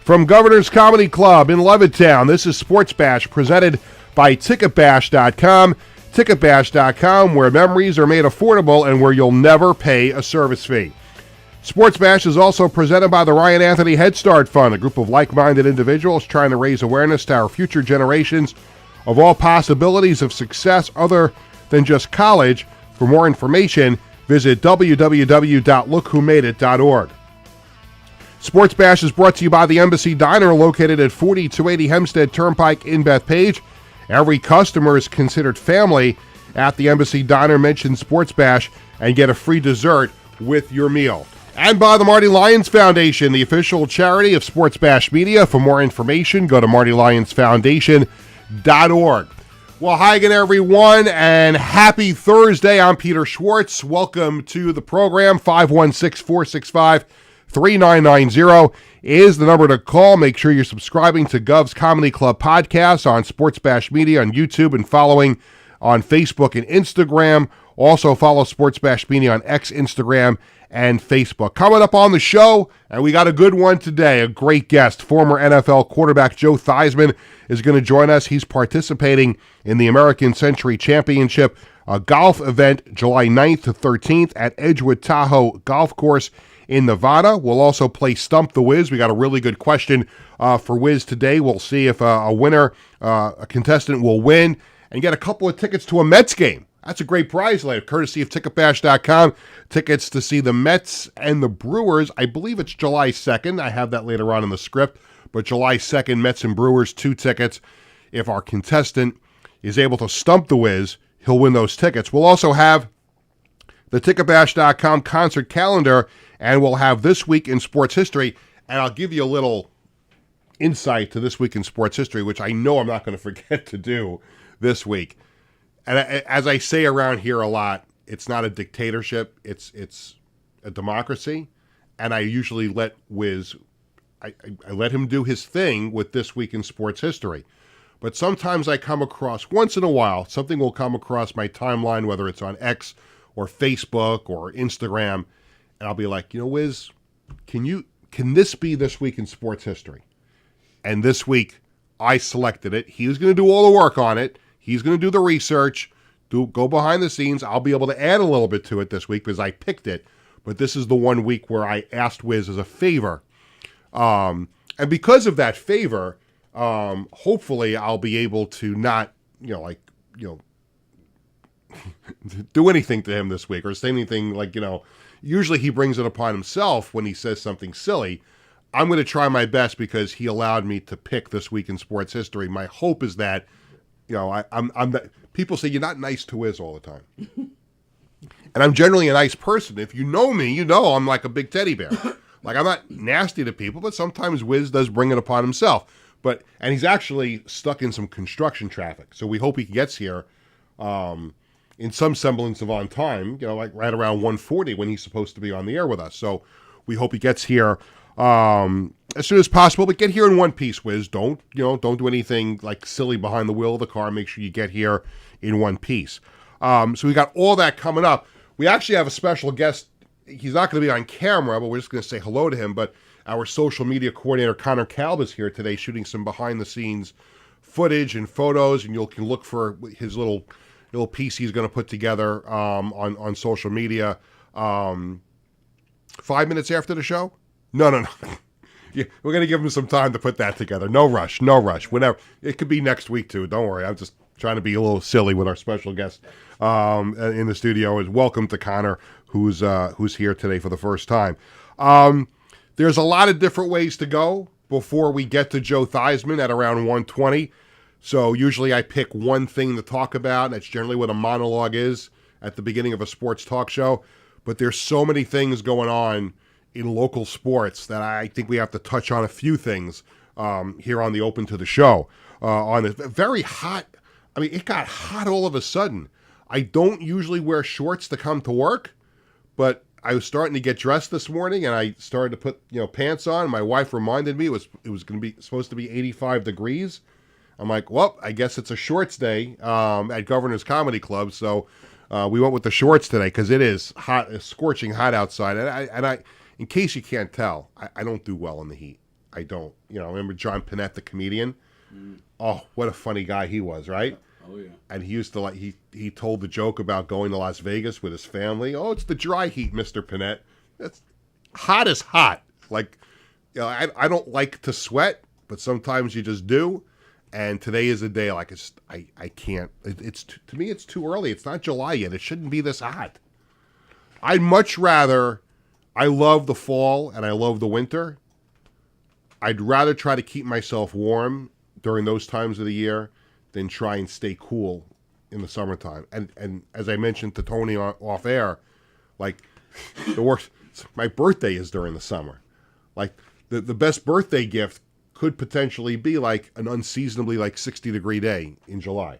From Governor's Comedy Club in Levittown, this is Sports Bash presented by TicketBash.com. TicketBash.com, where memories are made affordable and where you'll never pay a service fee. Sports Bash is also presented by the Ryan Anthony Head Start Fund, a group of like-minded individuals trying to raise awareness to our future generations of all possibilities of success other than just college. For more information, visit www.lookwhomadeit.org. Sports Bash is brought to you by the Embassy Diner, located at 4280 Hempstead Turnpike in Bethpage. Every customer is considered family at the Embassy Diner. Mention Sports Bash and get a free dessert with your meal. And by the Marty Lyons Foundation, the official charity of Sports Bash Media. For more information, go to martylyonsfoundation.org. Well, hi again, everyone, and happy Thursday. I'm Peter Schwartz. Welcome to the program. 516-465-3990 is the number to call. Make sure you're subscribing to Govs Comedy Club podcast on Sports Bash Media on YouTube and following on Facebook and Instagram. Also follow Sports Bash Media on X, Instagram, and Facebook. Coming up on the show, and we got a good one today, a great guest. Former NFL quarterback Joe Theismann is going to join us. He's participating in the American Century Championship, a golf event July 9th to 13th at Edgewood Tahoe Golf Course in Nevada. We'll also play Stump the Wiz. We got a really good question for Wiz today. We'll see if a winner, a contestant will win and get a couple of tickets to a Mets game. That's a great prize later, courtesy of TicketBash.com. Tickets to see the Mets and the Brewers. I believe it's July 2nd. I have that later on in the script. But July 2nd, Mets and Brewers, 2 tickets. If our contestant is able to stump the Wiz, he'll win those tickets. We'll also have the TicketBash.com concert calendar, and we'll have This Week in Sports History. And I'll give you a little insight to This Week in Sports History, which I know I'm not going to forget to do this week. And as I say around here a lot, it's not a dictatorship, it's a democracy. And I usually let Wiz, I let him do his thing with This Week in Sports History. But sometimes I come across, once in a while, something will come across my timeline, whether it's on X or Facebook or Instagram, and I'll be like, Wiz, can this be This Week in Sports History? And this week, I selected it. He was going to do all the work on it. He's going to do the research, go behind the scenes. I'll be able to add a little bit to it this week because I picked it. But this is the one week where I asked Wiz as a favor. And because of that favor, hopefully I'll be able to not, do anything to him this week or say anything usually he brings it upon himself when he says something silly. I'm going to try my best because he allowed me to pick This Week in Sports History. My hope is that people say you're not nice to Wiz all the time. And I'm generally a nice person. If you know me, you know I'm like a big teddy bear. I'm not nasty to people, but sometimes Wiz does bring it upon himself. And he's actually stuck in some construction traffic. So we hope he gets here in some semblance of on time, right around 1:40 when he's supposed to be on the air with us. So we hope he gets here as soon as possible, but get here in one piece, Wiz. Don't do anything silly behind the wheel of the car. Make sure you get here in one piece. So we got all that coming up. We actually have a special guest. He's not going to be on camera, but we're just going to say hello to him. But our social media coordinator, Connor Kalb, is here today shooting some behind the scenes footage and photos, and you can look for his little piece he's going to put together on social media 5 minutes after the show. No. Yeah, we're going to give him some time to put that together. No rush. Whenever. It could be next week, too. Don't worry. I'm just trying to be a little silly with our special guest in the studio. And welcome to Connor, who's here today for the first time. There's a lot of different ways to go before we get to Joe Theismann at around 1:20. So usually I pick one thing to talk about. That's generally what a monologue is at the beginning of a sports talk show. But there's so many things going on in local sports that I think we have to touch on a few things here on the Open to the Show. On a very hot, it got hot all of a sudden. I don't usually wear shorts to come to work, but I was starting to get dressed this morning and I started to put pants on. My wife reminded me it was supposed to be 85 degrees. I'm like, well, I guess it's a shorts day at Governor's Comedy Club, so we went with the shorts today because it is hot, it's scorching hot outside, and I in case you can't tell, I don't do well in the heat. I don't. You know, remember John Panette, the comedian? Oh, what a funny guy he was, right? Oh, yeah. And he used to he told the joke about going to Las Vegas with his family. Oh, it's the dry heat, Mr. Panette. That's hot as hot. Like, you know, I don't like to sweat, but sometimes you just do. And today is a day like I can't. To me, it's too early. It's not July yet. It shouldn't be this hot. I'd much rather. I love the fall and I love the winter. I'd rather try to keep myself warm during those times of the year than try and stay cool in the summertime. And as I mentioned to Tony off air, like the worst. My birthday is during the summer. Like the best birthday gift could potentially be like an unseasonably like 60-degree day in July.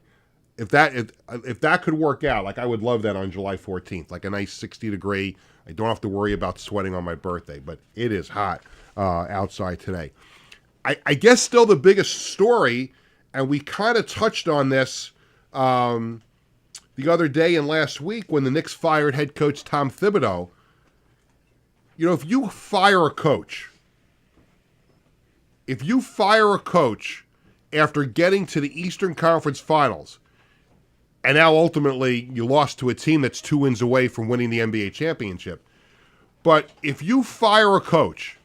If that could work out, like I would love that on July 14th, like a nice 60-degree. I don't have to worry about sweating on my birthday, but it is hot outside today. I guess still the biggest story, and we kind of touched on this the other day and last week when the Knicks fired head coach Tom Thibodeau. You know, if you fire a coach after getting to the Eastern Conference Finals, and now ultimately you lost to a team that's 2 wins away from winning the NBA championship, but if you fire a coach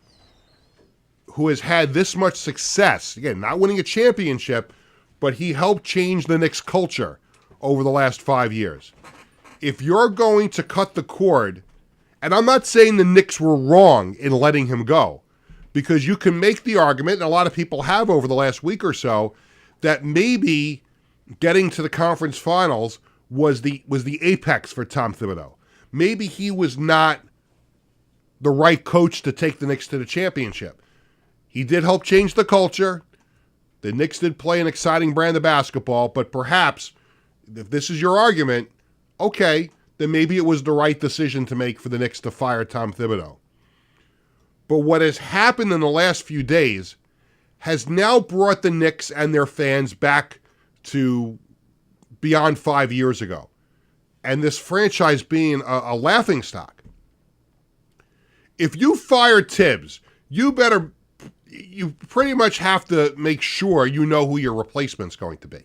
who has had this much success, again, not winning a championship, but he helped change the Knicks culture over the last 5 years, if you're going to cut the cord, and I'm not saying the Knicks were wrong in letting him go, because you can make the argument, and a lot of people have over the last week or so, that maybe getting to the conference finals was the apex for Tom Thibodeau. Maybe he was not the right coach to take the Knicks to the championship. He did help change the culture. The Knicks did play an exciting brand of basketball, but perhaps, if this is your argument, okay, then maybe it was the right decision to make for the Knicks to fire Tom Thibodeau. But what has happened in the last few days has now brought the Knicks and their fans back to beyond 5 years ago. And this franchise being a laughingstock. If you fire Tibbs, you pretty much have to make sure you know who your replacement's going to be.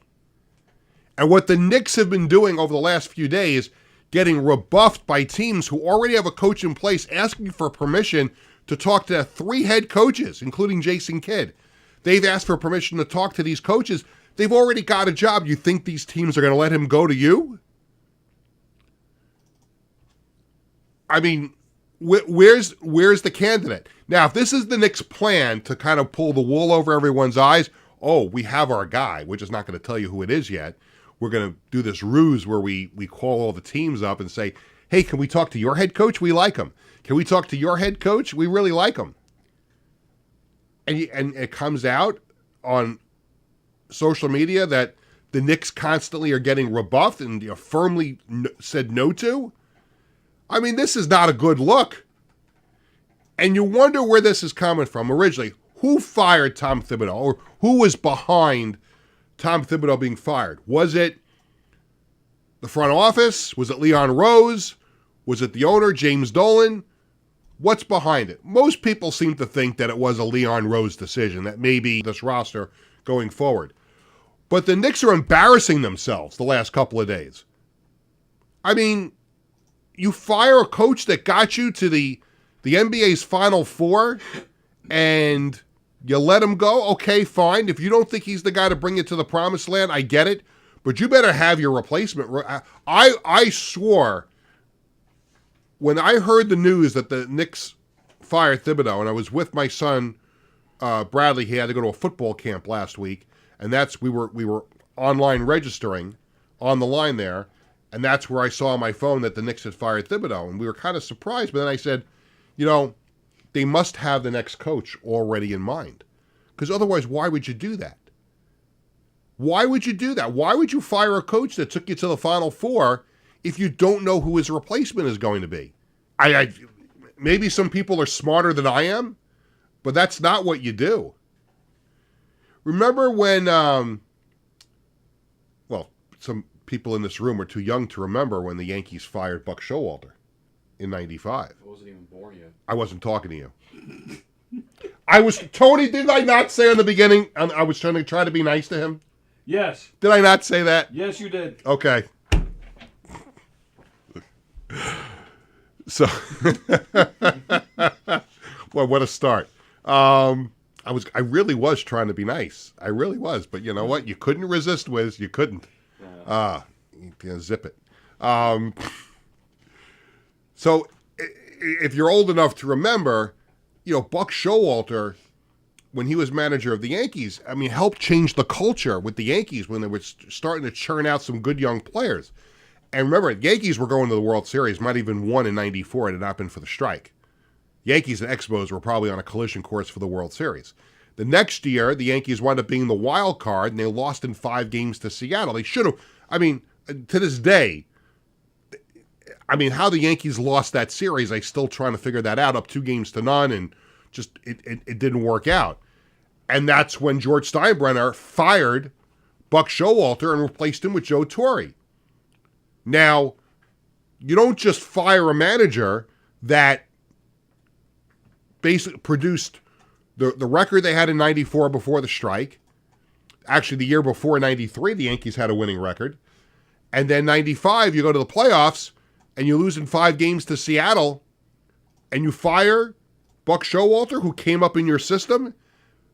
And what the Knicks have been doing over the last few days, getting rebuffed by teams who already have a coach in place, asking for permission to talk to 3 head coaches, including Jason Kidd. They've asked for permission to talk to these coaches. They've already got a job. You think these teams are going to let him go to you? I mean, where's the candidate? Now, if this is the Knicks' plan to kind of pull the wool over everyone's eyes, oh, we have our guy. We're just not going to tell you who it is yet. We're going to do this ruse where we call all the teams up and say, hey, can we talk to your head coach? We like him. Can we talk to your head coach? We really like him. And it comes out on social media that the Knicks constantly are getting rebuffed and firmly said no to. I mean, this is not a good look. And you wonder where this is coming from originally. Who fired Tom Thibodeau? Or who was behind Tom Thibodeau being fired? Was it the front office? Was it Leon Rose? Was it the owner, James Dolan? What's behind it? Most people seem to think that it was a Leon Rose decision, that maybe this roster going forward. But the Knicks are embarrassing themselves the last couple of days. I mean, you fire a coach that got you to the NBA's Final Four and you let him go? Okay, fine. If you don't think he's the guy to bring you to the promised land, I get it. But you better have your replacement. I swore when I heard the news that the Knicks fired Thibodeau, and I was with my son, Bradley. He had to go to a football camp last week, and we were online registering on the line there, and that's where I saw on my phone that the Knicks had fired Thibodeau, and we were kind of surprised. But then I said, they must have the next coach already in mind, because otherwise, why would you do that? Why would you do that? Why would you fire a coach that took you to the Final Four if you don't know who his replacement is going to be? Maybe some people are smarter than I am, but that's not what you do. Remember when, some people in this room are too young to remember when the Yankees fired Buck Showalter in '95. I wasn't even born yet. I wasn't talking to you. Tony, did I not say in the beginning, I was trying to be nice to him? Yes. Did I not say that? Yes, you did. Okay. So, well, what a start. I really was trying to be nice. I really was, but you know what? You couldn't resist, Wiz. You couldn't. Zip it. So, if you're old enough to remember, Buck Showalter, when he was manager of the Yankees, helped change the culture with the Yankees when they were starting to churn out some good young players. And remember, the Yankees were going to the World Series, might even won in '94 had it not been for the strike. Yankees and Expos were probably on a collision course for the World Series. The next year, the Yankees wound up being the wild card, and they lost in 5 games to Seattle. They should have, to this day, how the Yankees lost that series, I'm still trying to figure that out, up 2-0, and just, it didn't work out. And that's when George Steinbrenner fired Buck Showalter and replaced him with Joe Torre. Now, you don't just fire a manager that basically produced the record they had in '94 before the strike. Actually, the year before '93, the Yankees had a winning record. And then '95, you go to the playoffs, and you lose in 5 games to Seattle, and you fire Buck Showalter, who came up in your system,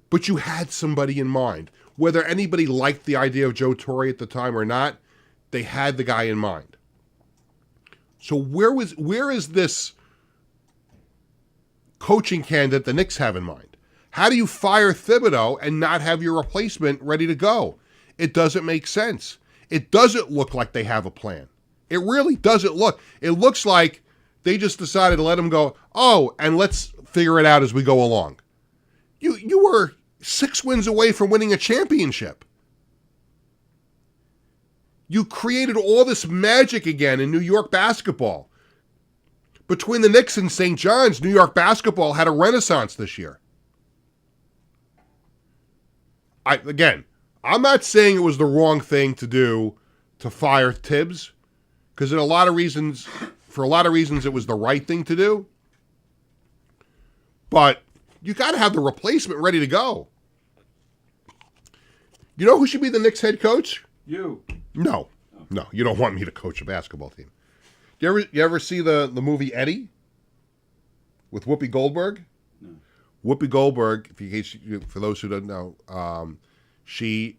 but you had somebody in mind. Whether anybody liked the idea of Joe Torre at the time or not, they had the guy in mind. So where is this coaching candidate the Knicks have in mind? How do you fire Thibodeau and not have your replacement ready to go? It doesn't make sense. It doesn't look like they have a plan. It really doesn't look. It looks like they just decided to let him go, and let's figure it out as we go along. You were 6 wins away from winning a championship. You created all this magic again in New York basketball. Between the Knicks and St. John's, New York basketball had a renaissance this year. I'm not saying it was the wrong thing to do to fire Tibbs, because for a lot of reasons, it was the right thing to do. But you got to have the replacement ready to go. You know who should be the Knicks head coach? You. No, you don't want me to coach a basketball team. You ever see the movie Eddie with Whoopi Goldberg? No. Whoopi Goldberg, for those who don't know, she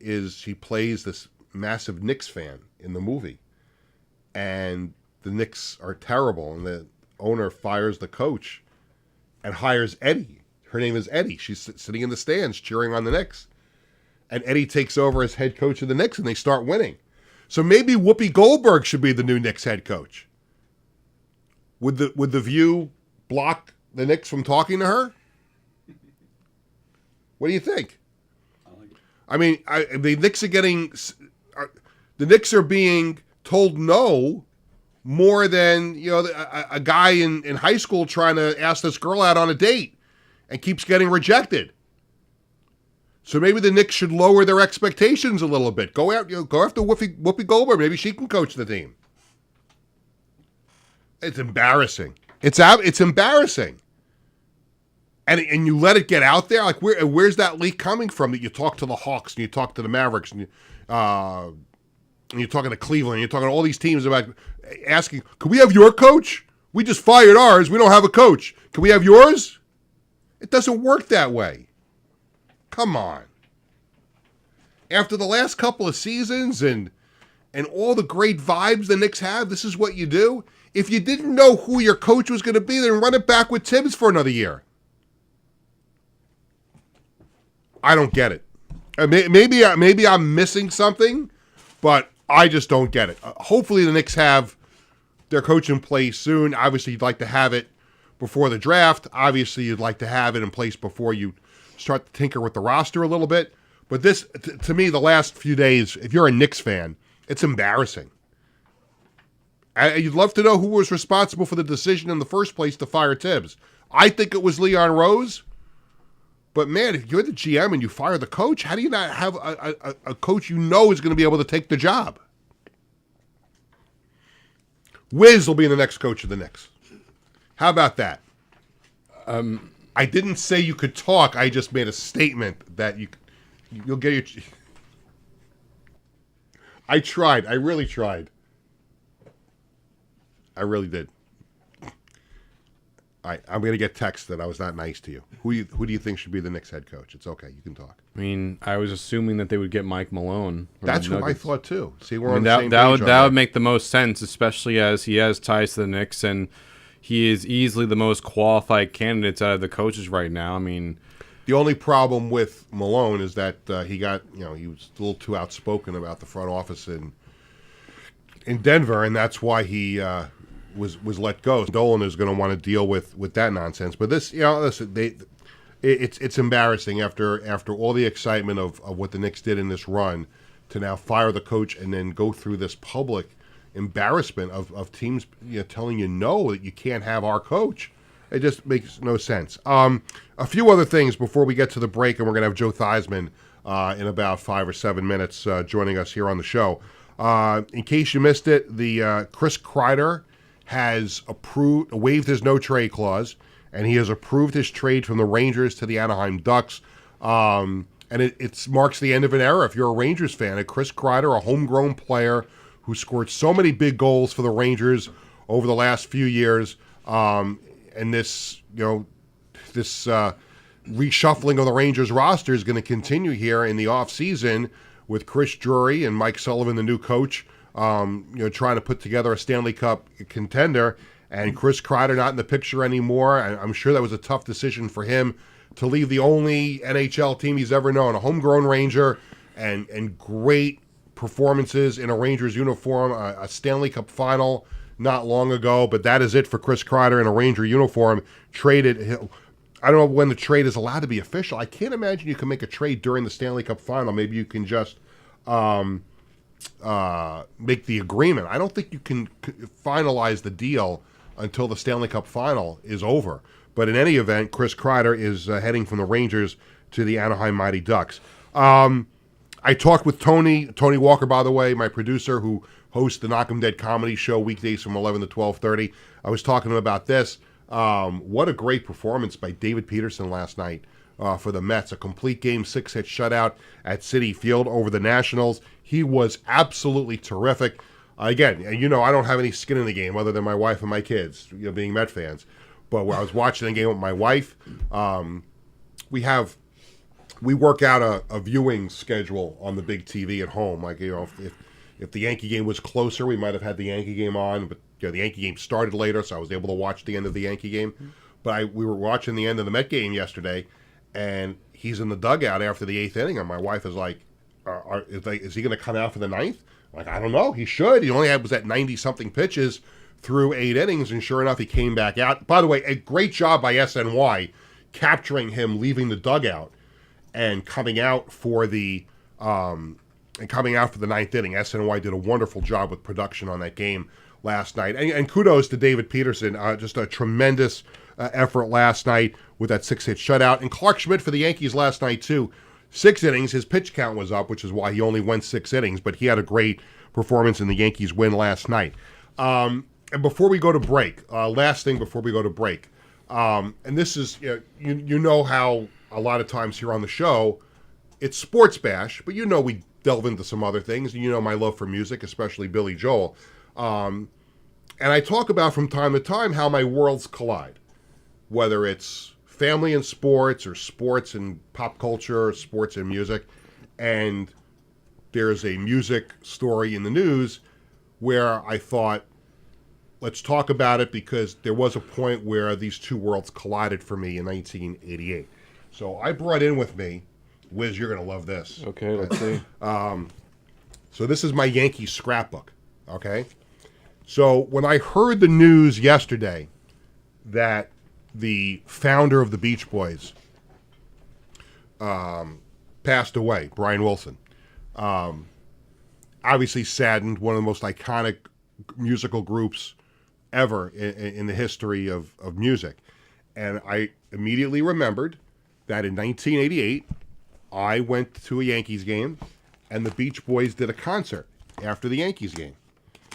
plays this massive Knicks fan in the movie, and the Knicks are terrible, and the owner fires the coach and hires Eddie. Her name is Eddie. She's sitting in the stands cheering on the Knicks, and Eddie takes over as head coach of the Knicks, and they start winning. So maybe Whoopi Goldberg should be the new Knicks head coach. Would the View block the Knicks from talking to her? What do you think? The Knicks the Knicks are being told no more than a guy in high school trying to ask this girl out on a date and keeps getting rejected. So maybe the Knicks should lower their expectations a little bit. Go after Whoopi Goldberg. Maybe she can coach the team. It's embarrassing. It's embarrassing. And you let it get out there. Like where's that leak coming from? That you talk to the Hawks and you talk to the Mavericks and you're talking to Cleveland. And you're talking to all these teams about asking, "Can we have your coach? We just fired ours. We don't have a coach. Can we have yours?" It doesn't work that way. Come on. After the last couple of seasons and all the great vibes the Knicks have, this is what you do? If you didn't know who your coach was going to be, then run it back with Tibbs for another year. I don't get it. Maybe I'm missing something, but I just don't get it. Hopefully the Knicks have their coach in place soon. Obviously, you'd like to have it before the draft. Obviously, you'd like to have it in place before you start to tinker with the roster a little bit. But this, to me, the last few days, if you're a Knicks fan, it's embarrassing. You'd love to know who was responsible for the decision in the first place to fire Tibbs. I think it was Leon Rose. But, man, if you're the GM and you fire the coach, how do you not have a coach you know is going to be able to take the job? Wiz will be the next coach of the Knicks. How about that? I didn't say you could talk. I just made a statement that you'll get your... I tried. I really tried. I really did. I'm going to get text that I was not nice to you. Who do you think should be the Knicks head coach? It's okay. You can talk. I mean, I was assuming that they would get Mike Malone. That's what I thought too. See, we're on the same page. That would make the most sense, especially as he has ties to the Knicks, and he is easily the most qualified candidates out of the coaches right now. I mean, the only problem with Malone is that he was a little too outspoken about the front office in Denver, and that's why he was let go. Dolan is going to want to deal with that nonsense. But this, listen, it's embarrassing after all the excitement of what the Knicks did in this run to now fire the coach and then go through this public embarrassment of teams telling you no, that you can't have our coach. It just makes no sense. A few other things before we get to the break, and we're going to have Joe Theismann in about 5 or 7 minutes joining us here on the show. In case you missed it, the Chris Kreider has waived his no-trade clause, and he has approved his trade from the Rangers to the Anaheim Ducks. And it marks the end of an era if you're a Rangers fan. And Chris Kreider, a homegrown player who scored so many big goals for the Rangers over the last few years, and this reshuffling of the Rangers roster is going to continue here in the offseason with Chris Drury and Mike Sullivan, the new coach, trying to put together a Stanley Cup contender, and Chris Kreider not in the picture anymore. I'm sure that was a tough decision for him to leave the only NHL team he's ever known, a homegrown Ranger, and great performances in a Rangers uniform, a Stanley Cup final not long ago. But that is it for Chris Kreider in a Ranger uniform. Traded. I don't know when the trade is allowed to be official. I can't imagine you can make a trade during the Stanley Cup final. Maybe you can just make the agreement. I don't think you can finalize the deal until the Stanley Cup final is over. But in any event, Chris Kreider is heading from the Rangers to the Anaheim Mighty Ducks. I talked with Tony Walker, by the way, my producer, who hosts the Knock 'em Dead comedy show weekdays from 11 to 12:30. I was talking to him about this. What a great performance by David Peterson last night for the Mets. A complete game 6-hit shutout at Citi Field over the Nationals. He was absolutely terrific. Again, I don't have any skin in the game other than my wife and my kids, being Met fans. But when I was watching the game with my wife, we work out a viewing schedule on the big TV at home. Like, if the Yankee game was closer, we might have had the Yankee game on, but the Yankee game started later, so I was able to watch the end of the Yankee game. But we were watching the end of the Met game yesterday, and he's in the dugout after the 8th inning, and my wife is like, is he going to come out for the 9th? I'm like, I don't know. He should. He only was at 90-something pitches through 8 innings, and sure enough, he came back out. By the way, a great job by SNY capturing him leaving the dugout and coming out for the 9th inning. SNY did a wonderful job with production on that game last night. And kudos to David Peterson. Just a tremendous effort last night with that 6-hit shutout. And Clark Schmidt for the Yankees last night, too. 6 innings. His pitch count was up, which is why he only went 6 innings. But he had a great performance in the Yankees win last night. And before we go to break, last thing before we go to break, and this is, you know how a lot of times here on the show, it's Sports Bash, but we delve into some other things. And my love for music, especially Billy Joel. And I talk about from time to time how my worlds collide, whether it's family and sports or sports and pop culture or sports and music. And there's a music story in the news where I thought, let's talk about it, because there was a point where these two worlds collided for me in 1988. So I brought in with me, Wiz, you're going to love this. Okay, let's see. So this is my Yankee scrapbook, okay? So when I heard the news yesterday that the founder of the Beach Boys passed away, Brian Wilson, obviously saddened, one of the most iconic musical groups ever in the history of music. And I immediately remembered that in 1988, I went to a Yankees game, and the Beach Boys did a concert after the Yankees game.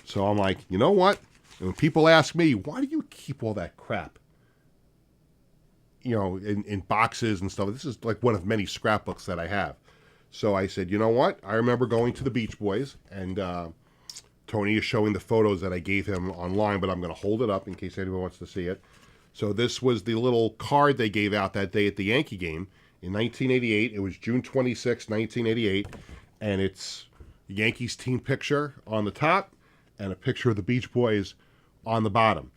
So I'm like, you know what? And when people ask me, why do you keep all that crap? in boxes and stuff. This is like one of many scrapbooks that I have. So I said, you know what? I remember going to the Beach Boys, and Tony is showing the photos that I gave him online, but I'm going to hold it up in case anyone wants to see it. So this was the little card they gave out that day at the Yankee game in 1988. It was June 26, 1988, and it's Yankees team picture on the top and a picture of the Beach Boys on the bottom.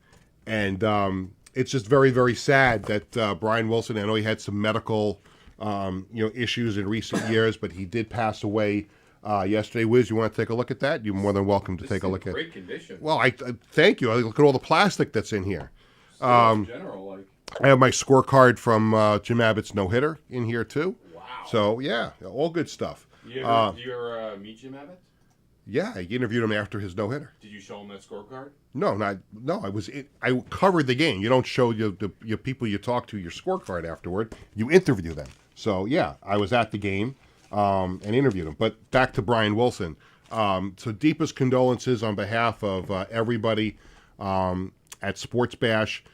And it's just very, very sad that Brian Wilson, I know he had some medical issues in recent years, but he did pass away yesterday. Wiz, you want to take a look at that? You're more than welcome to take a look at it. Great condition. Well, I thank you. I look at all the plastic that's in here. In general, I have my scorecard from Jim Abbott's no-hitter in here, too. Wow. So, yeah, all good stuff. You ever meet Jim Abbott? Yeah, I interviewed him after his no-hitter. Did you show him that scorecard? No. I covered the game. You don't show your people you talk to your scorecard afterward. You interview them. So, yeah, I was at the game and interviewed him. But back to Brian Wilson. So deepest condolences on behalf of everybody at Sports Bash.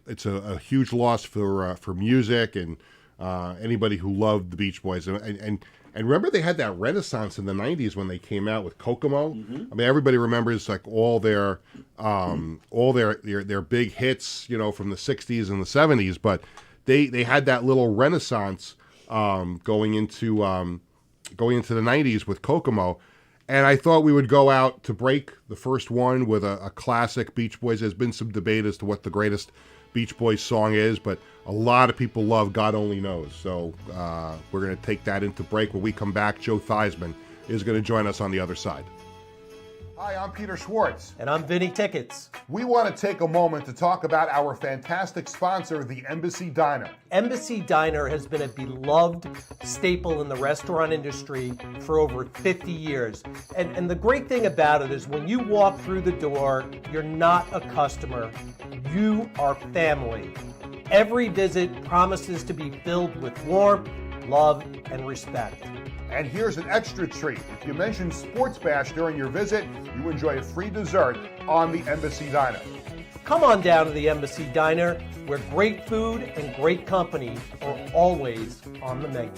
It's a huge loss for music and anybody who loved the Beach Boys. And remember they had that renaissance in the 90s when they came out with Kokomo? Mm-hmm. I mean, everybody remembers like all their big hits, from the 60s and the 70s, but they had that little renaissance going into the 90s with Kokomo. And I thought we would go out to break the first one with a classic Beach Boys. There's been some debate as to what the greatest Beach Boys song is, but a lot of people love God Only Knows. So we're going to take that into break. When we come back, Joe Theismann is going to join us on the other side. Hi, I'm Peter Schwartz. And I'm Vinny Tickets. We want to take a moment to talk about our fantastic sponsor, the Embassy Diner. Embassy Diner has been a beloved staple in the restaurant industry for over 50 years. And the great thing about it is when you walk through the door, you're not a customer, you are family. Every visit promises to be filled with warmth, love, and respect. And here's an extra treat. If you mention Sports Bash during your visit, you enjoy a free dessert on the Embassy Diner. Come on down to the Embassy Diner, where great food and great company are always on the menu.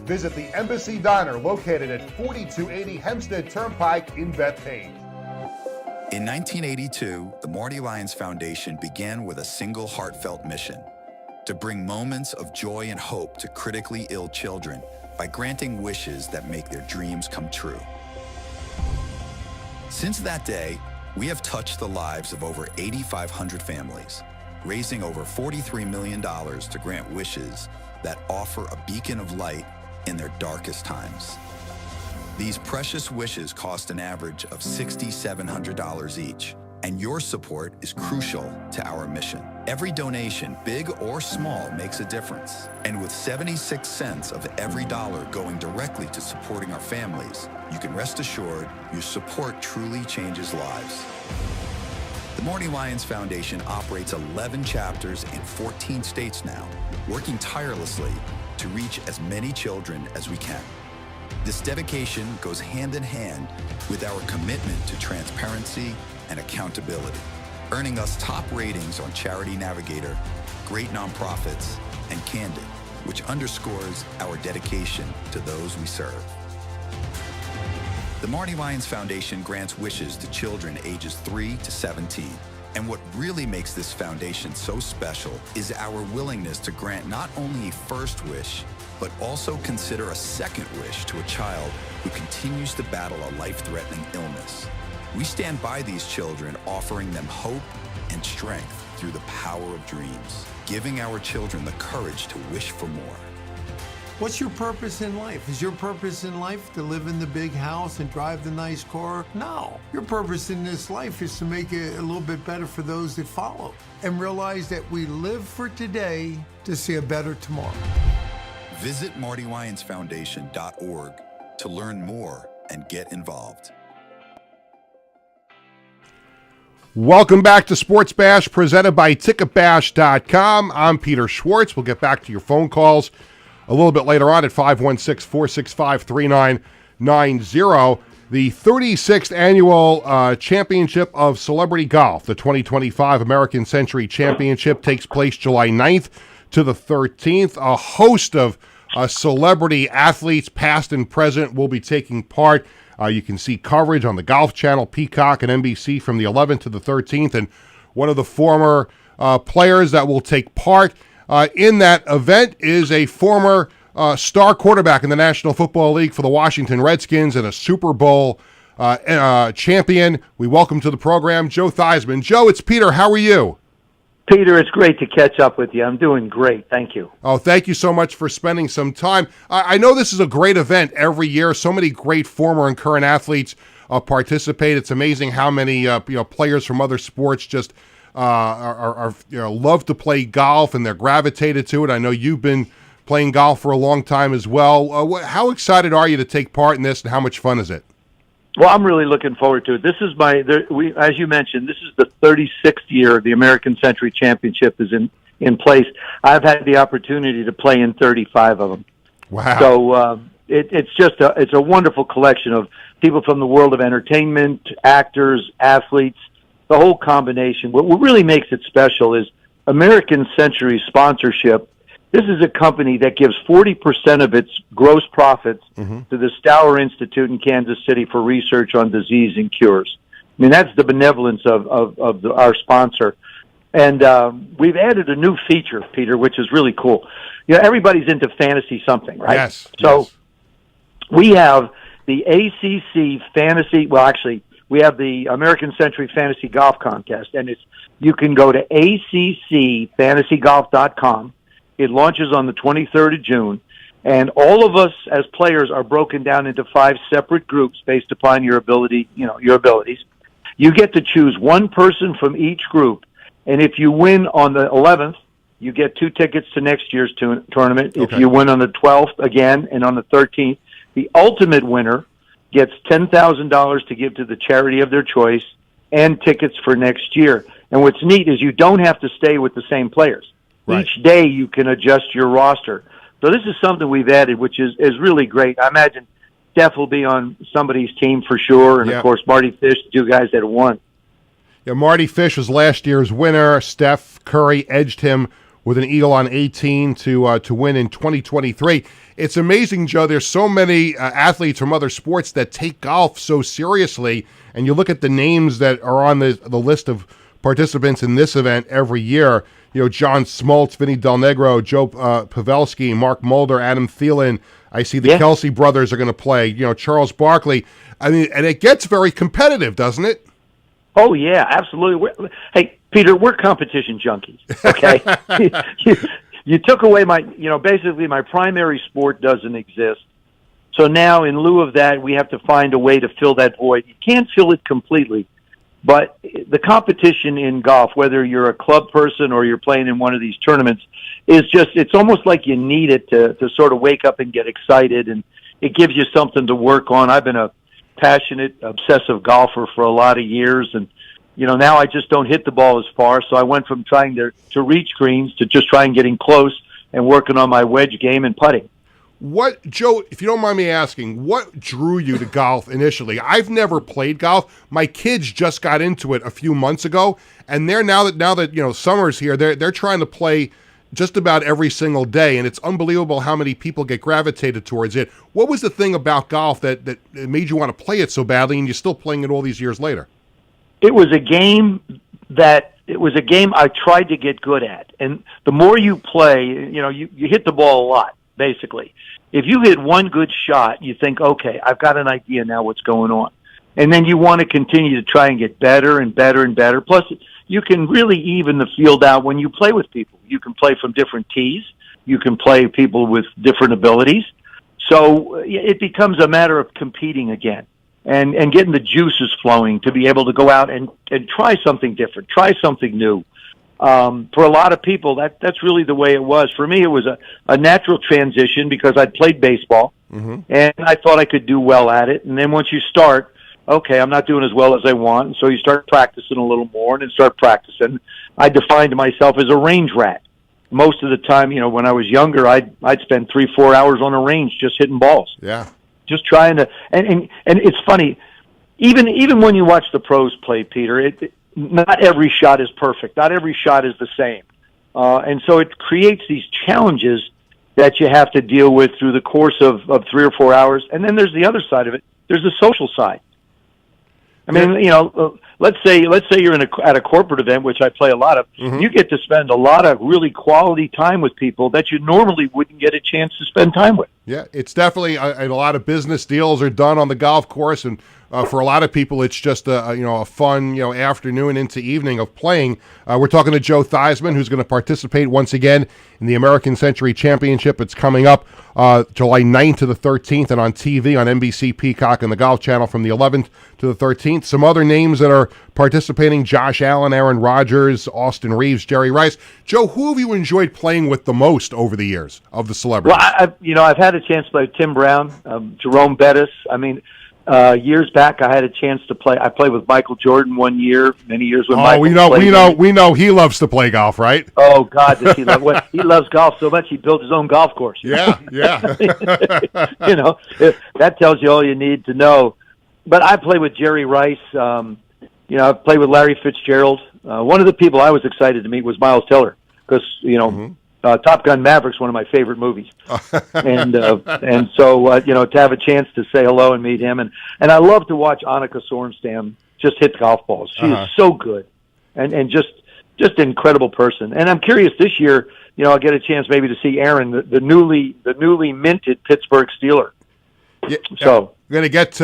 Visit the Embassy Diner, located at 4280 Hempstead Turnpike in Bethpage. In 1982, the Marty Lyons Foundation began with a single heartfelt mission: to bring moments of joy and hope to critically ill children by granting wishes that make their dreams come true. Since that day, we have touched the lives of over 8,500 families, raising over $43 million to grant wishes that offer a beacon of light in their darkest times. These precious wishes cost an average of $6,700 each, and your support is crucial to our mission. Every donation, big or small, makes a difference. And with 76 cents of every dollar going directly to supporting our families, you can rest assured your support truly changes lives. The Marty Lyons Foundation operates 11 chapters in 14 states now, working tirelessly to reach as many children as we can. This dedication goes hand in hand with our commitment to transparency and accountability, earning us top ratings on Charity Navigator, Great Nonprofits, and Candid, which underscores our dedication to those we serve. The Marty Lyons Foundation grants wishes to children ages 3 to 17. And what really makes this foundation so special is our willingness to grant not only a first wish, but also consider a second wish to a child who continues to battle a life-threatening illness. We stand by these children, offering them hope and strength through the power of dreams, giving our children the courage to wish for more. What's your purpose in life? Is your purpose in life to live in the big house and drive the nice car? No. Your purpose in this life is to make it a little bit better for those that follow and realize that we live for today to see a better tomorrow. Visit MartyLyonsFoundation.org to learn more and get involved. Welcome back to Sports Bash, presented by Ticketbash.com. I'm Peter Schwartz. We'll get back to your phone calls a little bit later on at 516-465-3990. The 36th Annual Championship of Celebrity Golf, the 2025 American Century Championship, takes place July 9th to the 13th. A host of celebrity athletes, past and present, will be taking part. You can see coverage on the Golf Channel, Peacock, and NBC from the 11th to the 13th. And one of the former players that will take part in that event is a former star quarterback in the National Football League for the Washington Redskins and a Super Bowl champion. We welcome to the program Joe Theismann. Joe, it's Peter. How are you? Peter, it's great to catch up with you. I'm doing great. Thank you. Oh, thank you so much for spending some time. I know this is a great event every year. So many great former and current athletes participate. It's amazing how many players from other sports just are love to play golf, and they're gravitated to it. I know you've been playing golf for a long time as well. How excited are you to take part in this, and how much fun is it? Well, I'm really looking forward to it. This is as you mentioned, this is the 36th year the American Century Championship is in place. I've had the opportunity to play in 35 of them. Wow. So it's a wonderful collection of people from the world of entertainment, actors, athletes, the whole combination. What really makes it special is American Century sponsorship. This is a company that gives 40% of its gross profits to the Stour Institute in Kansas City for research on disease and cures. I mean, that's the benevolence of our sponsor. And we've added a new feature, Peter, which is really cool. You know, everybody's into fantasy something, right? Yes. So we have the ACC Fantasy, well, actually, we have the American Century Fantasy Golf Contest, and you can go to accfantasygolf.com. It launches on the 23rd of June, and all of us as players are broken down into 5 separate groups based upon your abilities. You get to choose one person from each group, and if you win on the 11th, you get 2 tickets to next year's tournament. Okay. If you win on the 12th again, and on the 13th, the ultimate winner gets $10,000 to give to the charity of their choice and tickets for next year. And what's neat is you don't have to stay with the same players. Right. Each day you can adjust your roster. So this is something we've added, which is really great. I imagine Steph will be on somebody's team for sure, and of course Marty Fish, the 2 guys that won. Yeah, Marty Fish was last year's winner. Steph Curry edged him with an eagle on 18 to win in 2023. It's amazing, Joe. There's so many athletes from other sports that take golf so seriously, and you look at the names that are on the list of participants in this event every year. You know, John Smoltz, Vinny Del Negro, Joe Pavelski, Mark Mulder, Adam Thielen. I see the Kelsey brothers are going to play. You know, Charles Barkley. I mean, and it gets very competitive, doesn't it? Oh, yeah, absolutely. Hey, Peter, we're competition junkies, okay? you took away basically my primary sport doesn't exist. So now, in lieu of that, we have to find a way to fill that void. You can't fill it completely. But the competition in golf, whether you're a club person or you're playing in one of these tournaments, it's almost like you need it to sort of wake up and get excited, and it gives you something to work on. I've been a passionate, obsessive golfer for a lot of years, and, now I just don't hit the ball as far, so I went from trying to reach greens to just trying getting close and working on my wedge game and putting. What, Joe, if you don't mind me asking, what drew you to golf initially? I've never played golf. My kids just got into it a few months ago, and they're now that summer's here, they're trying to play just about every single day, and it's unbelievable how many people get gravitated towards it. What was the thing about golf that made you want to play it so badly, and you're still playing it all these years later? It was a game I tried to get good at, and the more you play, you hit the ball a lot, basically. If you hit one good shot, you think, okay, I've got an idea now what's going on. And then you want to continue to try and get better and better and better. Plus, you can really even the field out when you play with people. You can play from different tees. You can play people with different abilities. So it becomes a matter of competing again and getting the juices flowing to be able to go out and try something different, try something new. For a lot of people, that's really the way it was. For me, it was a natural transition because I'd played baseball, and I thought I could do well at it. And then once you start, okay, I'm not doing as well as I want, and so you start practicing a little more and then start practicing. I defined myself as a range rat. Most of the time, when I was younger, I'd spend 3-4 hours on a range just hitting balls. Yeah. Just trying to, and it's funny, even when you watch the pros play, Peter, not every shot is perfect. Not every shot is the same. And so it creates these challenges that you have to deal with through the course of 3 or 4 hours. And then there's the other side of it. There's the social side. I mean, let's say you're at a corporate event, which I play a lot of. You get to spend a lot of really quality time with people that you normally wouldn't get a chance to spend time with. Yeah, it's definitely a lot of business deals are done on the golf course, and for a lot of people, it's just a fun afternoon into evening of playing. We're talking to Joe Theismann, who's going to participate once again in the American Century Championship. It's coming up July 9th to the 13th, and on TV on NBC Peacock and the Golf Channel from the 11th to the 13th. Some other names that are participating: Josh Allen, Aaron Rodgers, Austin Reeves, Jerry Rice. Joe, who have you enjoyed playing with the most over the years of the celebrities? Well, I've had a chance to play with Tim Brown, Jerome Bettis. I mean, years back, I had a chance to play. I played with Michael Jordan one year, many years with Michael. We know he loves to play golf, right? Oh God, does he love? Well, he loves golf so much he built his own golf course. Yeah. That tells you all you need to know. But I played with Jerry Rice. I've played with Larry Fitzgerald. One of the people I was excited to meet was Miles Teller because Top Gun Maverick's one of my favorite movies, and so to have a chance to say hello and meet him, and I love to watch Annika Sorenstam just hit golf balls. She is so good, and just an incredible person. And I'm curious this year, I'll get a chance maybe to see Aaron, the newly minted Pittsburgh Steeler. Yeah, so gonna get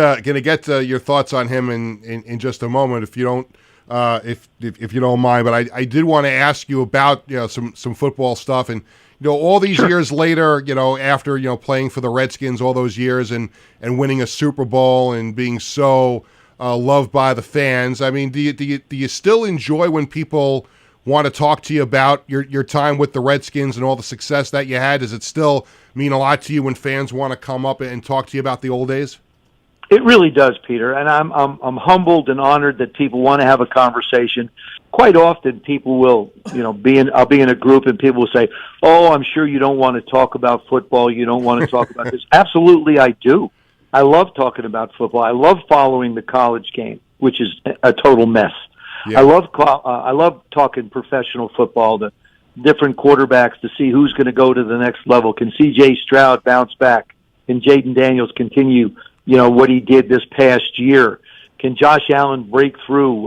your thoughts on him in just a moment, if you don't. If you don't mind, but I did want to ask you about some football stuff, and all these years later, after playing for the Redskins all those years and winning a Super Bowl and being so loved by the fans. I mean, do you still enjoy when people want to talk to you about your time with the Redskins and all the success that you had? Does it still mean a lot to you when fans want to come up and talk to you about the old days? It really does, Peter, and I'm humbled and honored that people want to have a conversation. Quite often, people will, I'll be in a group and people will say, "Oh, I'm sure you don't want to talk about football. You don't want to talk about this." Absolutely, I do. I love talking about football. I love following the college game, which is a total mess. Yeah. I love talking professional football, the different quarterbacks to see who's going to go to the next level. Can C.J. Stroud bounce back? Can Jaden Daniels continue? What he did this past year. Can Josh Allen break through?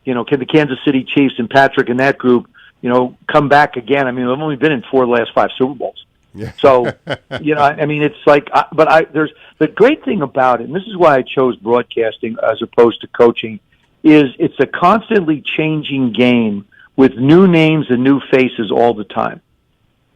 Can the Kansas City Chiefs and Patrick and that group, come back again? I mean, I've only been in 4 of the last 5 Super Bowls. Yeah. So, it's like, there's the great thing about it, and this is why I chose broadcasting as opposed to coaching, is it's a constantly changing game with new names and new faces all the time.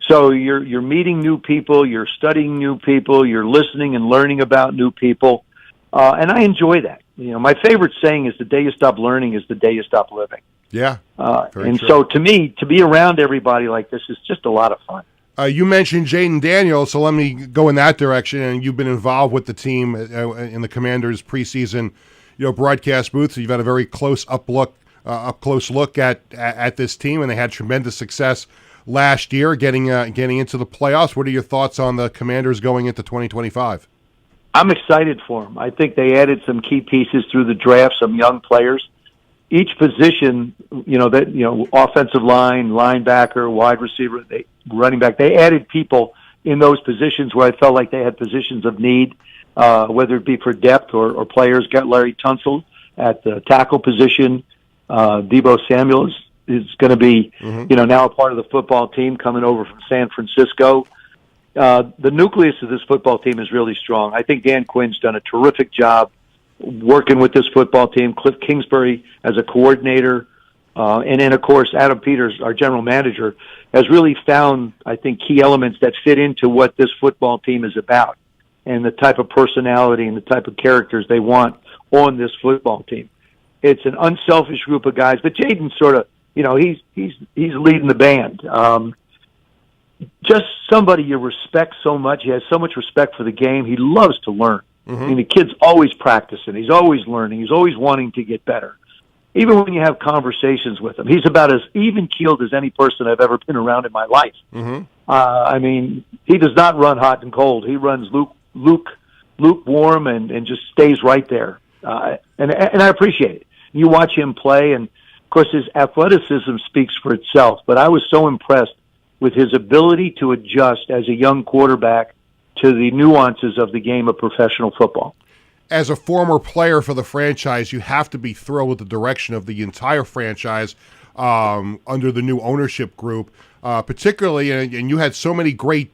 So you're meeting new people, you're studying new people, you're listening and learning about new people, and I enjoy that. My favorite saying is, "The day you stop learning is the day you stop living." Yeah, and true. So to me, to be around everybody like this is just a lot of fun. You mentioned Jaden Daniels, so let me go in that direction. And you've been involved with the team in the Commanders preseason, broadcast booth. So you've had a very close look at this team, and they had tremendous success last year, getting into the playoffs. What are your thoughts on the Commanders going into 2025? I'm excited for them. I think they added some key pieces through the draft, some young players. Each position, offensive line, linebacker, wide receiver, running back, they added people in those positions where I felt like they had positions of need, whether it be for depth or players. Got Larry Tunsil at the tackle position. Deebo Samuel is going to be, now a part of the football team coming over from San Francisco. The nucleus of this football team is really strong. I think Dan Quinn's done a terrific job working with this football team. Cliff Kingsbury as a coordinator, and then of course Adam Peters, our general manager, has really found, I think, key elements that fit into what this football team is about and the type of personality and the type of characters they want on this football team. It's an unselfish group of guys, but Jaden's sort of, he's leading the band. Just somebody you respect so much. He has so much respect for the game. He loves to learn. I mean, the kid's always practicing. He's always learning. He's always wanting to get better. Even when you have conversations with him, he's about as even-keeled as any person I've ever been around in my life. I mean, he does not run hot and cold. He runs lukewarm and just stays right there. And I appreciate it. You watch him play, and of course, his athleticism speaks for itself, but I was so impressed with his ability to adjust as a young quarterback to the nuances of the game of professional football. As a former player for the franchise, you have to be thrilled with the direction of the entire franchise under the new ownership group, particularly, and you had so many great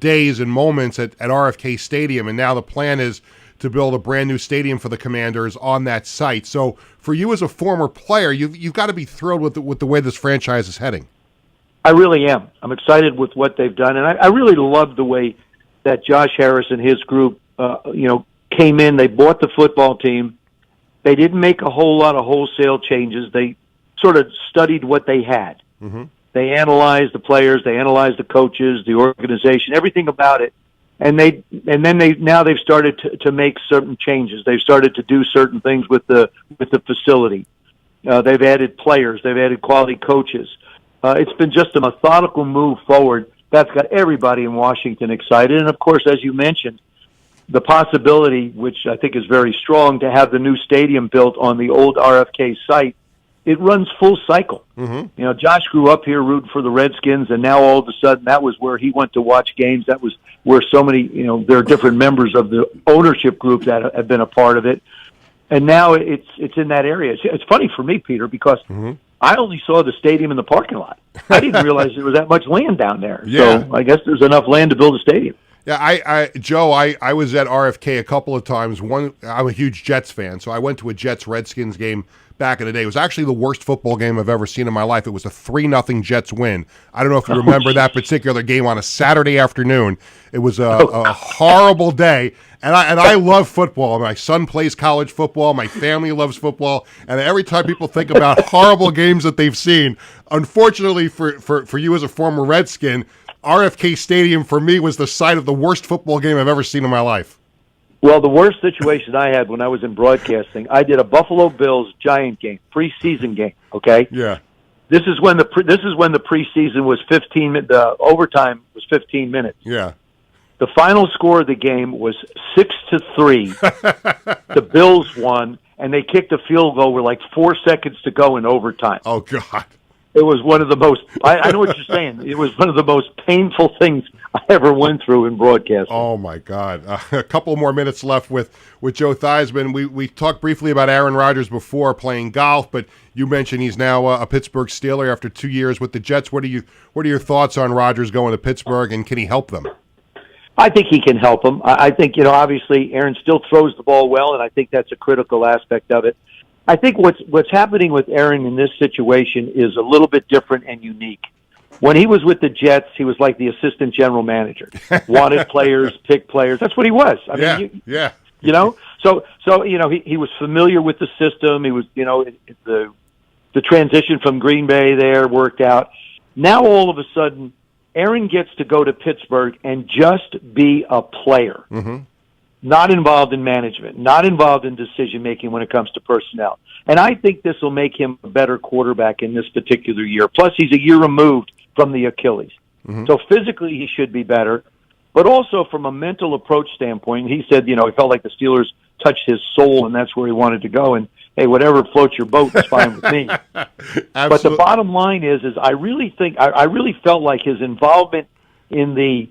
days and moments at RFK Stadium, and now the plan is to build a brand new stadium for the Commanders on that site. So for you as a former player, you've got to be thrilled with the way this franchise is heading. I really am. I'm excited with what they've done, and I really love the way that Josh Harris and his group, came in. They bought the football team. They didn't make a whole lot of wholesale changes. They sort of studied what they had. Mm-hmm. They analyzed the players, they analyzed the coaches, the organization, everything about it. And now they've started to make certain changes. They've started to do certain things with the facility. They've added players, they've added quality coaches. It's been just a methodical move forward that's got everybody in Washington excited. And of course, as you mentioned, the possibility, which I think is very strong, to have the new stadium built on the old RFK site. It runs full cycle. Mm-hmm. Josh grew up here rooting for the Redskins, and now all of a sudden that was where he went to watch games. That was where so many, there are different members of the ownership group that have been a part of it. And now it's in that area. It's funny for me, Peter, because I only saw the stadium in the parking lot. I didn't realize there was that much land down there. Yeah. So I guess there's enough land to build a stadium. Yeah, Joe, I was at RFK a couple of times. I'm a huge Jets fan, so I went to a Jets-Redskins game back in the day. It was actually the worst football game I've ever seen in my life. It was a 3-0 Jets win. I don't know if you remember that particular game on a Saturday afternoon. It was a horrible day, and I love football. My son plays college football. My family loves football, and every time people think about horrible games that they've seen, unfortunately for you as a former Redskin, RFK Stadium for me was the site of the worst football game I've ever seen in my life. Well, the worst situation I had when I was in broadcasting, I did a Buffalo Bills Giant game, preseason game. Okay. Yeah. This is when the preseason was 15. The overtime was 15 minutes. Yeah. The final score of the game was 6-3. The Bills won, and they kicked a field goal with like 4 seconds to go in overtime. Oh God. It was one of the most, I know what you're saying. It was one of the most painful things I ever went through in broadcasting. Oh, my God. A couple more minutes left with Joe Theismann. We talked briefly about Aaron Rodgers before playing golf, but you mentioned he's now a Pittsburgh Steeler after 2 years with the Jets. What are your thoughts on Rodgers going to Pittsburgh, and can he help them? I think he can help them. I think, obviously Aaron still throws the ball well, and I think that's a critical aspect of it. I think what's happening with Aaron in this situation is a little bit different and unique. When he was with the Jets, he was like the assistant general manager. Wanted players, picked players. That's what he was. I mean, yeah. So he was familiar with the system. He was, the transition from Green Bay there worked out. Now all of a sudden, Aaron gets to go to Pittsburgh and just be a player. Mm-hmm. Not involved in management, not involved in decision-making when it comes to personnel. And I think this will make him a better quarterback in this particular year. Plus, he's a year removed from the Achilles. Mm-hmm. So physically, he should be better. But also from a mental approach standpoint, he said, he felt like the Steelers touched his soul, and that's where he wanted to go. And, hey, whatever floats your boat is fine with me. But the bottom line is I really think I really felt like his involvement in the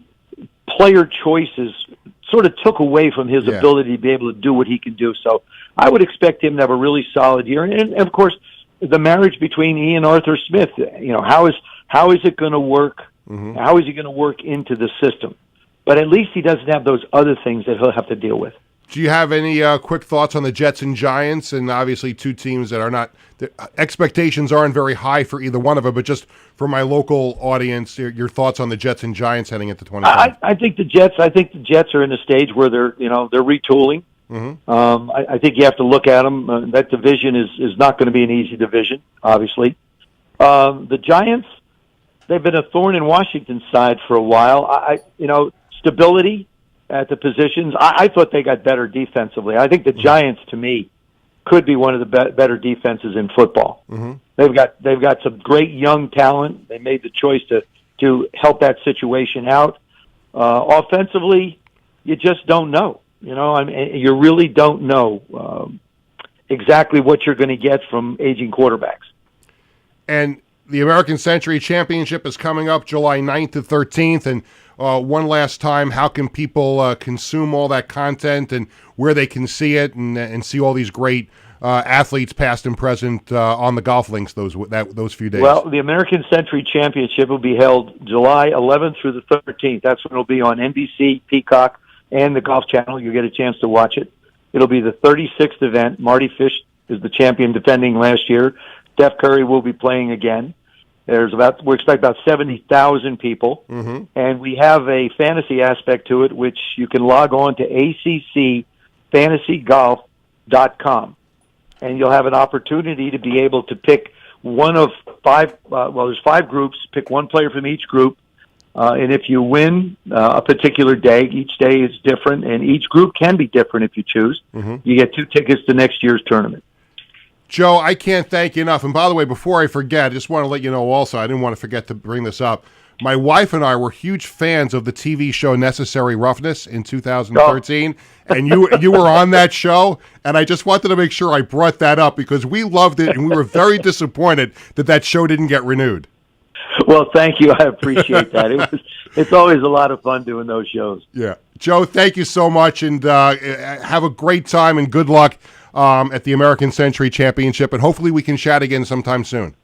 player choices sort of took away from his ability to be able to do what he can do. So I would expect him to have a really solid year. And of course, the marriage between he and Arthur Smith, how is it going to work? Mm-hmm. How is he going to work into the system? But at least he doesn't have those other things that he'll have to deal with. Do you have any quick thoughts on the Jets and Giants? And obviously two teams that are not – expectations aren't very high for either one of them, but just for my local audience, your thoughts on the Jets and Giants heading into 2020. I think the Jets are in a stage where they're retooling. Mm-hmm. I think you have to look at them. That division is not going to be an easy division, obviously. The Giants, they've been a thorn in Washington's side for a while. Stability at the positions. I thought they got better defensively. I think the Giants, to me, could be one of the better defenses in football. Mm-hmm. They've got some great young talent. They made the choice to help that situation out. Offensively, you just don't know. You really don't know exactly what you're going to get from aging quarterbacks. And the American Century Championship is coming up July 9th to 13th. And one last time, how can people consume all that content and where they can see it and see all these great athletes, past and present, on the golf links those few days? Well, the American Century Championship will be held July 11th through the 13th. That's when it'll be on NBC, Peacock, and the Golf Channel. You'll get a chance to watch it. It'll be the 36th event. Marty Fish is the champion defending last year. Steph Curry will be playing again. We expect about 70,000 people, and we have a fantasy aspect to it, which you can log on to ACCFantasyGolf.com, and you'll have an opportunity to be able to pick one of five. There's 5 groups. Pick one player from each group, and if you win a particular day, each day is different, and each group can be different if you choose. You get 2 tickets to next year's tournament. Joe, I can't thank you enough. And by the way, before I forget, I just want to let you know also, I didn't want to forget to bring this up. My wife and I were huge fans of the TV show Necessary Roughness in 2013, and you were on that show, and I just wanted to make sure I brought that up because we loved it, and we were very disappointed that show didn't get renewed. Well, thank you. I appreciate that. It's always a lot of fun doing those shows. Yeah. Joe, thank you so much, and have a great time, and good luck at the American Century Championship, and hopefully we can chat again sometime soon.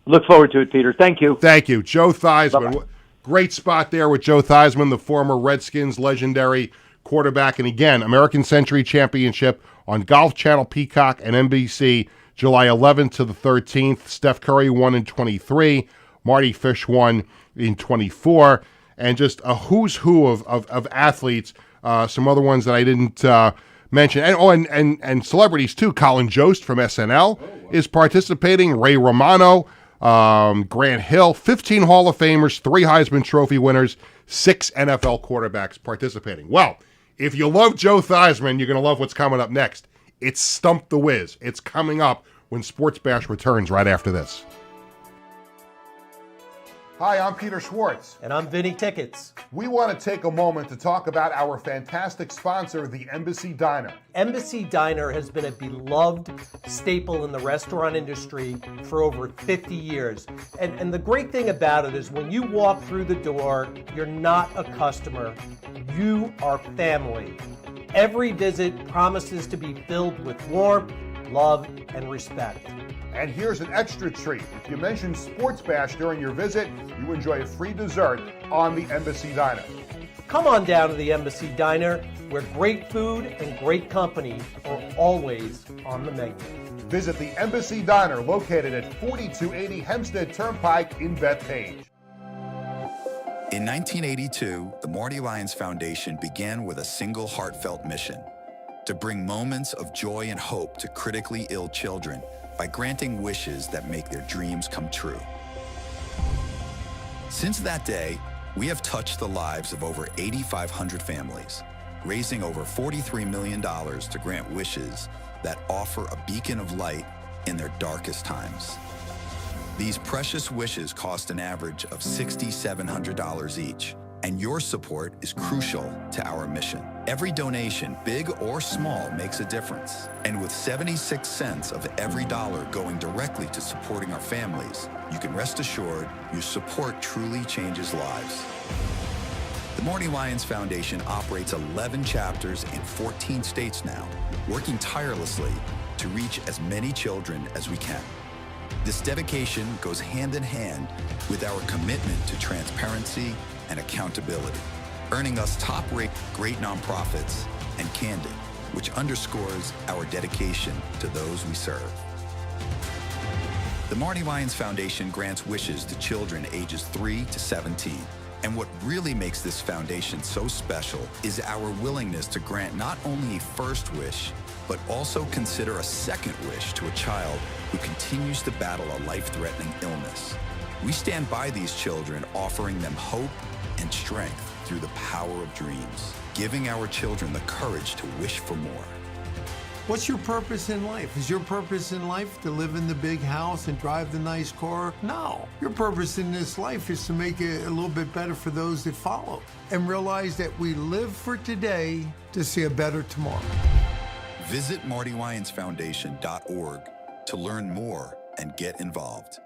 Look forward to it, Peter. Thank you. Thank you. Joe Theismann. Bye-bye. Great spot there with Joe Theismann, the former Redskins legendary quarterback. And again, American Century Championship on Golf Channel, Peacock, and NBC, July 11th to the 13th. Steph Curry won in 23. Marty Fish won in 24. And just a who's who of athletes. Some other ones that I didn't mention. And celebrities, too. Colin Jost from SNL is participating. Ray Romano, Grant Hill, 15 Hall of Famers, 3 Heisman Trophy winners, 6 NFL quarterbacks participating. Well, if you love Joe Theismann, you're going to love what's coming up next. It's Stump the Wiz. It's coming up when Sports Bash returns right after this. Hi, I'm Peter Schwartz. And I'm Vinny Tickets. We want to take a moment to talk about our fantastic sponsor, the Embassy Diner. Embassy Diner has been a beloved staple in the restaurant industry for over 50 years. And the great thing about it is when you walk through the door, you're not a customer, you are family. Every visit promises to be filled with warmth, love, and respect. And here's an extra treat. If you mention Sports Bash during your visit, you enjoy a free dessert on the Embassy Diner. Come on down to the Embassy Diner, where great food and great company are always on the menu. Visit the Embassy Diner, located at 4280 Hempstead Turnpike in Bethpage. In 1982, the Marty Lyons Foundation began with a single heartfelt mission: to bring moments of joy and hope to critically ill children by granting wishes that make their dreams come true. Since that day, we have touched the lives of over 8,500 families, raising over $43 million to grant wishes that offer a beacon of light in their darkest times. These precious wishes cost an average of $6,700 each, and your support is crucial to our mission. Every donation, big or small, makes a difference. And with 76 cents of every dollar going directly to supporting our families, you can rest assured your support truly changes lives. The Marty Lyons Foundation operates 11 chapters in 14 states now, working tirelessly to reach as many children as we can. This dedication goes hand in hand with our commitment to transparency and accountability, earning us top-rate great nonprofits and Candid, which underscores our dedication to those we serve. The Marty Lyons Foundation grants wishes to children ages 3 to 17. And what really makes this foundation so special is our willingness to grant not only a first wish, but also consider a second wish to a child who continues to battle a life-threatening illness. We stand by these children, offering them hope and strength through the power of dreams, giving our children the courage to wish for more. What's your purpose in life? Is your purpose in life to live in the big house and drive the nice car? No. Your purpose in this life is to make it a little bit better for those that follow and realize that we live for today to see a better tomorrow. Visit MartyLyonsFoundation.org to learn more and get involved.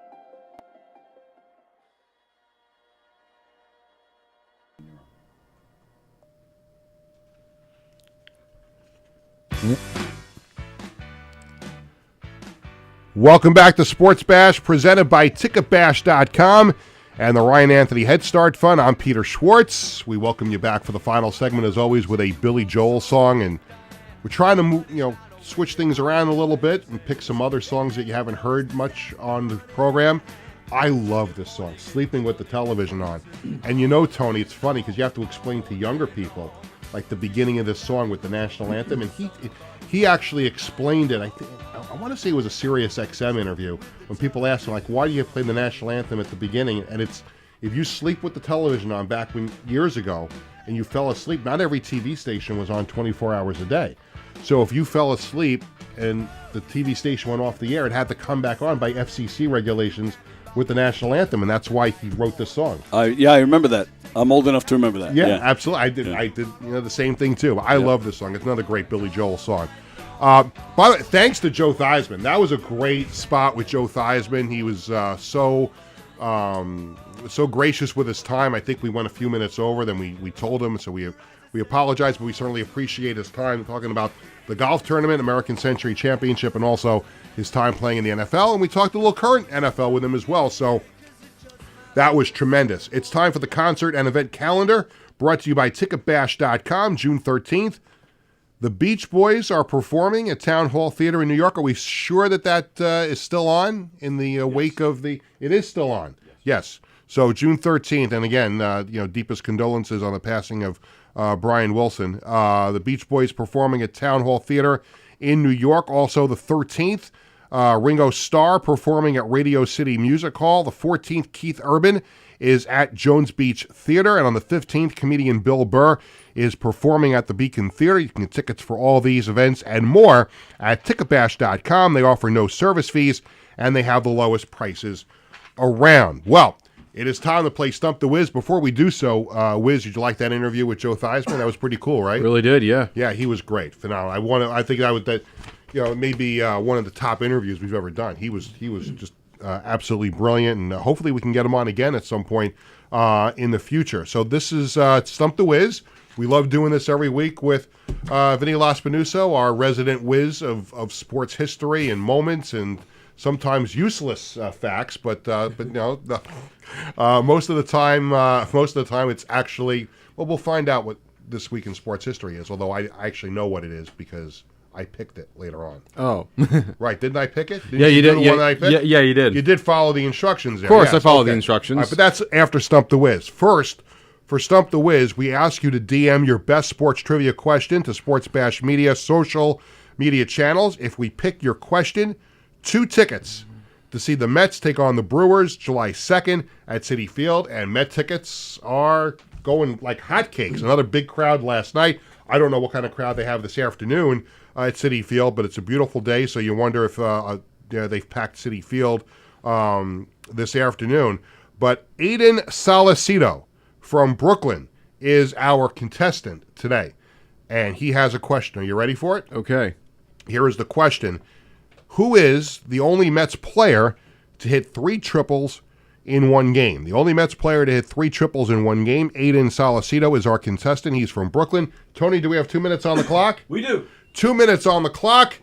Welcome back to Sports Bash, presented by Ticketbash.com and the Ryan Anthony Head Start Fund. I'm Peter Schwartz. We welcome you back for the final segment, as always, with a Billy Joel song, and we're trying to, switch things around a little bit and pick some other songs that you haven't heard much on the program. I love this song, Sleeping with the Television On. And Tony, it's funny because you have to explain to younger people, like the beginning of this song with the national anthem, and he actually explained it. I want to say it was a Sirius XM interview when people asked him, like, why do you play the national anthem at the beginning? And it's, if you sleep with the television on back years ago and you fell asleep, not every TV station was on 24 hours a day. So if you fell asleep and the TV station went off the air, it had to come back on by FCC regulations with the national anthem, and that's why he wrote this song. I remember that. I'm old enough to remember that. Yeah. Absolutely. I did the same thing too. I love this song. It's another great Billy Joel song. By the way, thanks to Joe Theismann. That was a great spot with Joe Theismann. He was so gracious with his time. I think we went a few minutes over than we told him, so we apologize, but we certainly appreciate his time talking about the golf tournament, American Century Championship, and also his time playing in the NFL. And we talked a little current NFL with him as well, so that was tremendous. It's time for the concert and event calendar, brought to you by Ticketbash.com, June 13th. The Beach Boys are performing at Town Hall Theater in New York. Are we sure that is still on in the wake of the... It is still on. Yes. So June 13th, and again, deepest condolences on the passing of Brian Wilson. The Beach Boys performing at Town Hall Theater in New York. Also the 13th, Ringo Starr performing at Radio City Music Hall. The 14th, Keith Urban is at Jones Beach Theater. And on the 15th, comedian Bill Burr is performing at the Beacon Theater. You can get tickets for all these events and more at Ticketbash.com. They offer no service fees, and they have the lowest prices around. Well, it is time to play Stump the Wiz. Before we do so, Wiz, did you like that interview with Joe Theismann? That was pretty cool, right? Really did, yeah. Yeah, he was great. Phenomenal. I think maybe one of the top interviews we've ever done. He was just absolutely brilliant, and hopefully we can get him on again at some point in the future. So this is Stump the Wiz. We love doing this every week with Vinny Laspinuso, our resident whiz of sports history and moments and sometimes useless facts, but most of the time it's actually, well, we'll find out what this week in sports history is, although I actually know what it is because I picked it later on. Oh. Right, didn't I pick it? Yeah, you did. The one that I picked? Yeah, you did. You did follow the instructions there. Of course, yes, I followed the instructions. All right, but that's after Stump the Wiz. First, for Stump the Wiz, we ask you to DM your best sports trivia question to Sports Bash Media social media channels. If we pick your question, 2 tickets to see the Mets take on the Brewers July 2nd at Citi Field, and Met tickets are going like hotcakes. Another big crowd last night. I don't know what kind of crowd they have this afternoon at Citi Field, but it's a beautiful day, so you wonder if they've packed Citi Field this afternoon. But Aiden Salicito from Brooklyn is our contestant today, and he has a question. Are you ready for it? Okay. Here is the question. Who is the only Mets player to hit 3 triples in one game? The only Mets player to hit 3 triples in one game. Aiden Salicito is our contestant. He's from Brooklyn. Tony, do we have 2 minutes on the clock? We do. 2 minutes on the clock,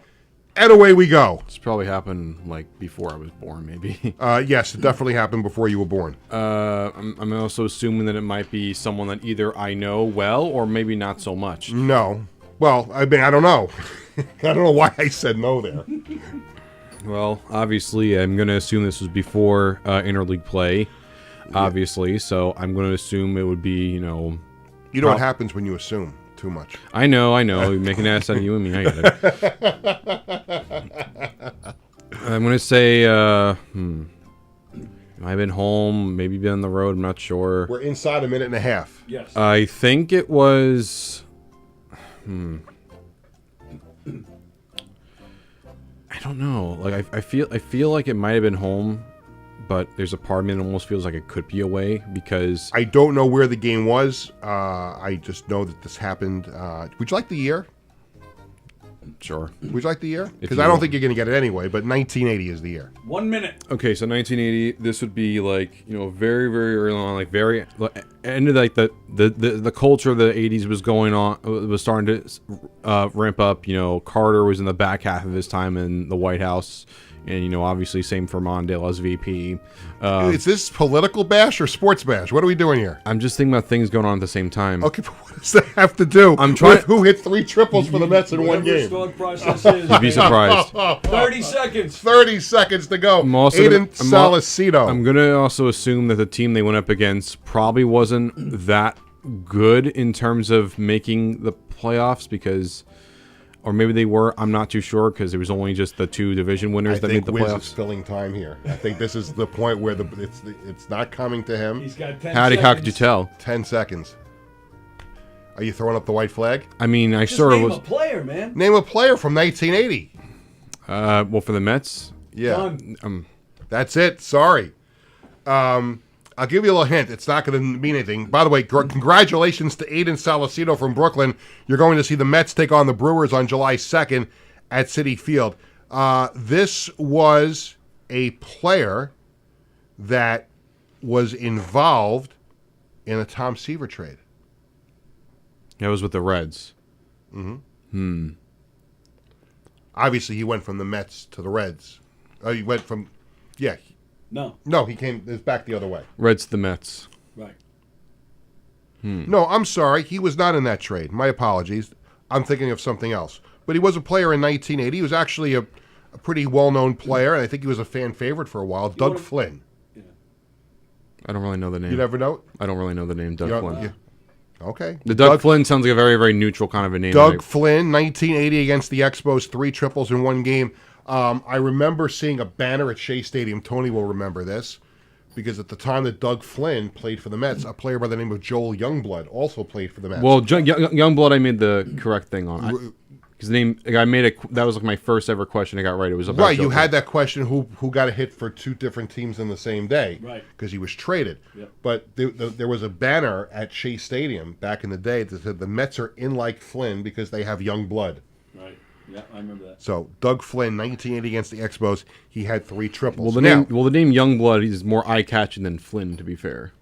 and away we go. This probably happened like before I was born, maybe. Yes, it definitely happened before you were born. I'm also assuming that it might be someone that either I know well or maybe not so much. No. Well, I mean, I don't know. I don't know why I said no there. Well, obviously, I'm going to assume this was before interleague play, obviously, so I'm going to assume it would be, You know what happens when you assume too much. I know. You make an ass out of you and me. I get it. I'm going to say, I've been home, maybe been on the road, I'm not sure. We're inside a minute and a half. Yes. I think it was... I don't know. Like I feel like it might have been home, but there's a part of me that almost feels like it could be away because I don't know where the game was. I just know that this happened. Would you like the year? Sure. Would you like the year? Because you I don't want. think you're going to get it anyway, but 1980 is the year. 1 minute. Okay, so 1980. This would be like very very early on, like very end of like the culture of the 80s was going on, was starting to ramp up. Carter was in the back half of his time in the White House. And, obviously same for Mondale as VP. Is this political bash or sports bash? What are we doing here? I'm just thinking about things going on at the same time. Okay, but what does that have to do I'm trying- with who hit 3 triples for the Mets in one Whatever his game? thought process is. You'd be surprised. 30 seconds. 30 seconds to go. I'm also Aiden gonna- Salicito. I'm going to also assume that the team they went up against probably wasn't that good in terms of making the playoffs because... Or maybe they were. I'm not too sure because it was only just the 2 division winners that made the Wiz playoffs. is filling time here. I think this is the point where it's not coming to him. He's got 10 How seconds. could you tell? 10 seconds. Are you throwing up the white flag? I mean, I Just sort of name was. a player, man. Name a player from 1980. Well, for the Mets, Yeah, Done. that's it. Sorry. I'll give you a little hint. It's not going to mean anything. By the way, congratulations to Aiden Salicito from Brooklyn. You're going to see the Mets take on the Brewers on July 2nd at Citi Field. This was a player that was involved in a Tom Seaver trade. that was with the Reds. Obviously, he went from the Mets to the Reds. He went from, yeah. No. He came back the other way. Reds to the Mets. Right. No, I'm sorry. He was not in that trade. My apologies. I'm thinking of something else. But he was a player in 1980. He was actually a pretty well-known player, and I think he was a fan favorite for a while. Doug Flynn. I don't really know the name. You never know it? I don't really know the name Doug Flynn. Okay. The Doug Flynn sounds like a very, very neutral kind of a name. Doug Flynn, 1980 against the Expos, 3 triples in one game. I remember seeing a banner at Shea Stadium. Tony will remember this because at the time that Doug Flynn played for the Mets, a player by the name of Joel Youngblood also played for the Mets. Well, Youngblood, I made the correct thing on. His name, I made that was like my first ever question I got right. It was about right. Joe You had Flynn. that question: who got a hit for 2 different teams in the same day? Right. Because he was traded. Yep. But there was a banner at Shea Stadium back in the day that said the Mets are in like Flynn because they have young blood. Right. Yeah, I remember that. So Doug Flynn, 1980 against the Expos, he had 3 triples. The name Youngblood is more eye catching than Flynn, to be fair.